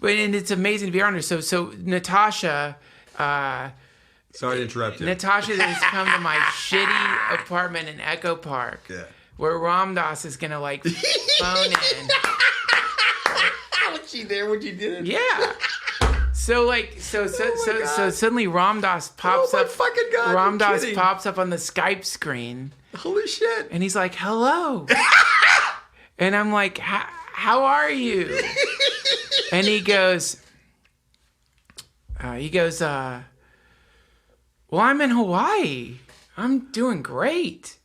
and it's amazing to be around her. So Natasha. Sorry to interrupt you. Natasha has come to my shitty apartment in Echo Park, where Ramdas is gonna like phone in. Was she there when you did it? Yeah. So suddenly Ramdas pops up. Fucking God, Ramdas pops up on the Skype screen. Holy shit! And he's like, "Hello," and I'm like, "How are you?" And he goes, "Well, I'm in Hawaii. I'm doing great."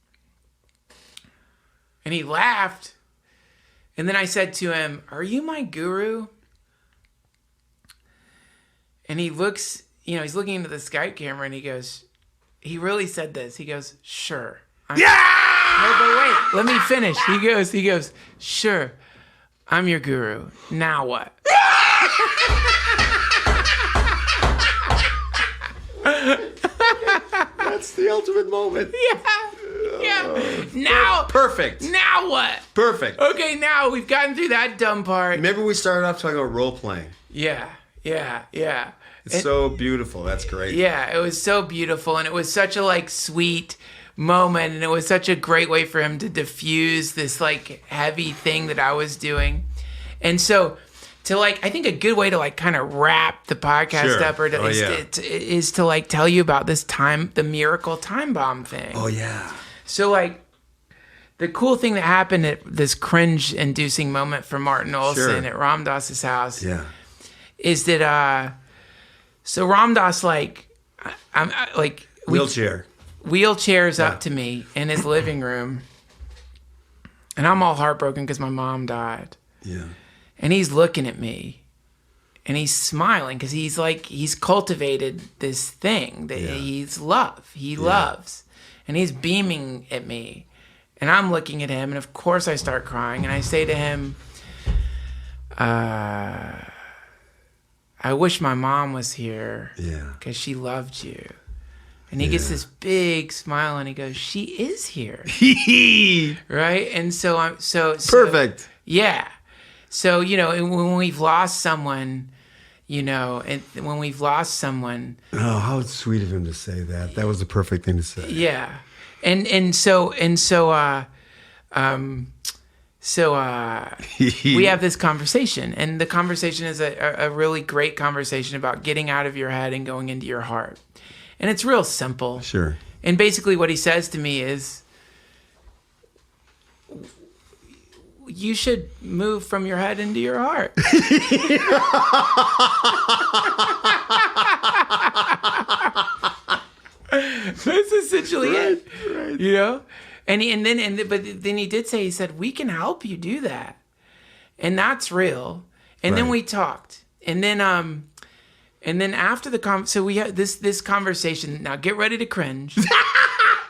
And he laughed. And then I said to him, "Are you my guru?" And he looks, you know, he's looking into the Skype camera, and he goes, he really said this. He goes, "Sure." No, but wait, let me finish. He goes, "Sure, I'm your guru. Now what?" That's the ultimate moment. Yeah. Now. Perfect. Now what? Perfect. Okay, now we've gotten through that dumb part. Maybe we started off talking about role playing. Yeah. It's so beautiful. That's great. Yeah, it was so beautiful, and it was such a like sweet moment, and it was such a great way for him to diffuse this like heavy thing that I was doing. And so to like, I think a good way to like kind of wrap the podcast up is to like tell you about this the miracle time bomb thing. Oh yeah. So like the cool thing that happened at this cringe inducing moment for Martin Olson at Ramdas's house is that so Ramdas like I'm like wheelchairs up to me in his living room, and I'm all heartbroken because my mom died. Yeah. And he's looking at me, and he's smiling because he's cultivated this thing that he loves, and he's beaming at me, and I'm looking at him, and of course I start crying, and I say to him, "I wish my mom was here, because she loved you." And he gets this big smile, and he goes, "She is here." Right? And so perfect. Yeah. So, you know, when we've lost someone, you know, and when we've lost someone. Oh, how sweet of him to say that. That was the perfect thing to say. Yeah. And so we have this conversation, and the conversation is a really great conversation about getting out of your head and going into your heart. And it's real simple. Sure. And basically what he says to me is, you should move from your head into your heart. That's essentially it. Right. You know? But then he did say, he said, "We can help you do that." And that's real. And then we talked. And then after so we had this conversation. Now get ready to cringe.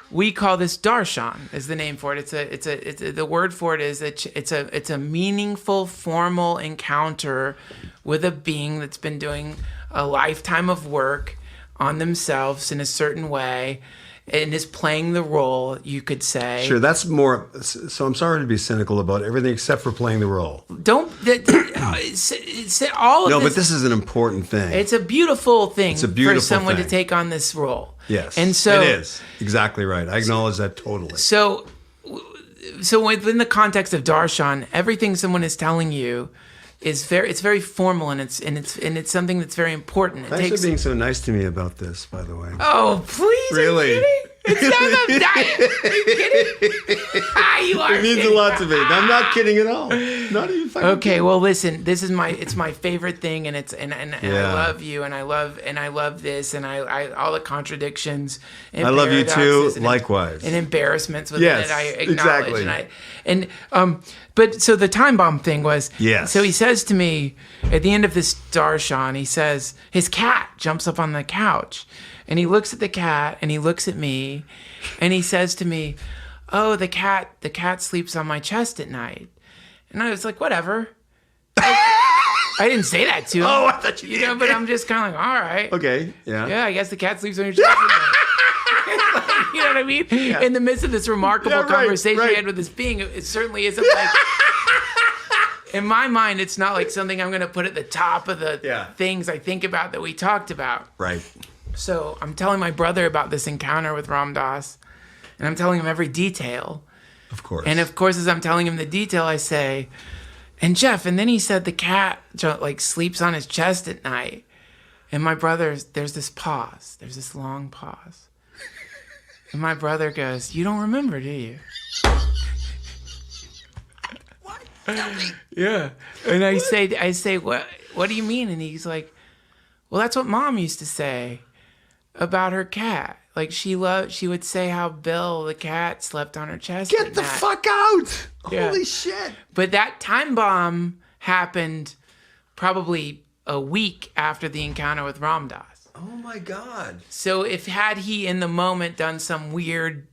We call this darshan is the name for it. It's the word for it is it's a meaningful, formal encounter with a being that's been doing a lifetime of work on themselves in a certain way and is playing the role, you could say. Sure, that's more. So I'm sorry to be cynical about everything except for playing the role. All of No, but this is an important thing. It's a beautiful thing for someone to take on this role. Yes, and so it is exactly right. I acknowledge that totally. So within the context of darshan, everything someone is telling you is very formal, and it's something that's very important. Thanks for being so nice to me about this, by the way. Oh, please! Really? It's not about diet. Are you kidding? You are It means kidding. a lot to me. I'm not kidding at all. Not even fucking Okay, kidding. well, listen. This is it's my favorite thing, and I Yeah. love you, and I love this, and I all the contradictions. And I love you too. paradoxes and Likewise. and embarrassments within Yes, it. I acknowledge, exactly. but so the time bomb thing was. Yes. So he says to me at the end of this Darshan, he says his cat jumps up on the couch, and he looks at the cat, and he looks at me, and he says to me, "Oh, the cat sleeps on my chest at night." And I was like, whatever. I didn't say that to him. Oh, I thought you did. But I'm just kind of like, all right. Okay. Yeah. Yeah, I guess the cat sleeps on your chest at night. You know what I mean? Yeah. In the midst of this remarkable conversation right. we had with this being, it certainly isn't like... In my mind, it's not like something I'm going to put at the top of the things I think about that we talked about. Right. So I'm telling my brother about this encounter with Ram Dass, and I'm telling him every detail. Of course. And of course, as I'm telling him the detail, I say, and Jeff, and then he said the cat like sleeps on his chest at night. And my brother, there's this pause. There's this long pause. And my brother goes, "You don't remember, do you?" What? Tell me. Yeah. And I say, what do you mean? And he's like, "Well, that's what Mom used to say about her cat. Like she would say how Bill the cat slept on her chest." Get at the night. fuck out. Yeah. Holy shit. But that time bomb happened probably a week after the encounter with Ram Dass. Oh my God. So had he in the moment done some weird,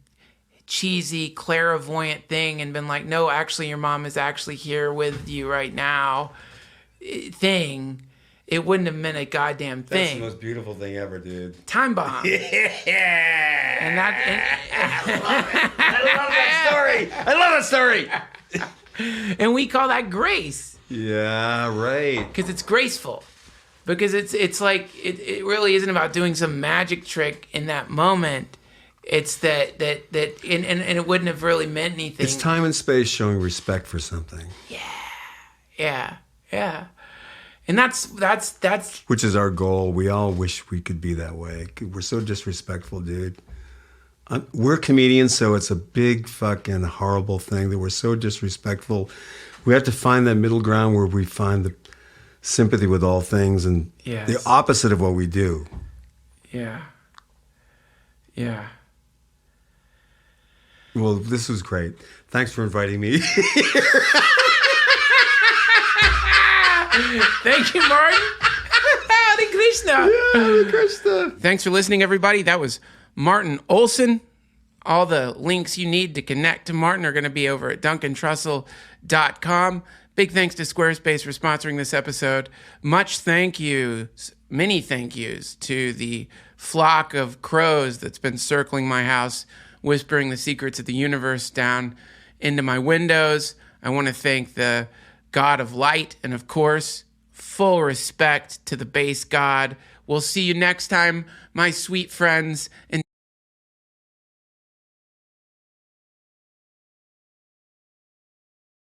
cheesy, clairvoyant thing and been like, "No, actually your mom is actually here with you right now," thing, it wouldn't have meant a goddamn thing. That's the most beautiful thing ever, dude. Time bomb. Yeah. And I love that story. I love that story. and we call that grace. Yeah, right. Because it's graceful. Because it's like it really isn't about doing some magic trick in that moment. It's that and it wouldn't have really meant anything. It's time and space showing respect for something. Yeah. And that's Which is our goal. We all wish we could be that way. We're so disrespectful, dude. We're comedians, so it's a big fucking horrible thing that we're so disrespectful. We have to find that middle ground where we find the sympathy with all things and the opposite of what we do. Yeah. Well, this was great. Thanks for inviting me. Thank you, Martin. Hare Krishna. Hare Krishna. Thanks for listening, everybody. That was Martin Olson. All the links you need to connect to Martin are going to be over at duncantrussell.com. Big thanks to Squarespace for sponsoring this episode. Much thank yous, many thank yous to the flock of crows that's been circling my house, whispering the secrets of the universe down into my windows. I want to thank the God of light and, of course, full respect to the base god. We'll see you next time, my sweet friends. And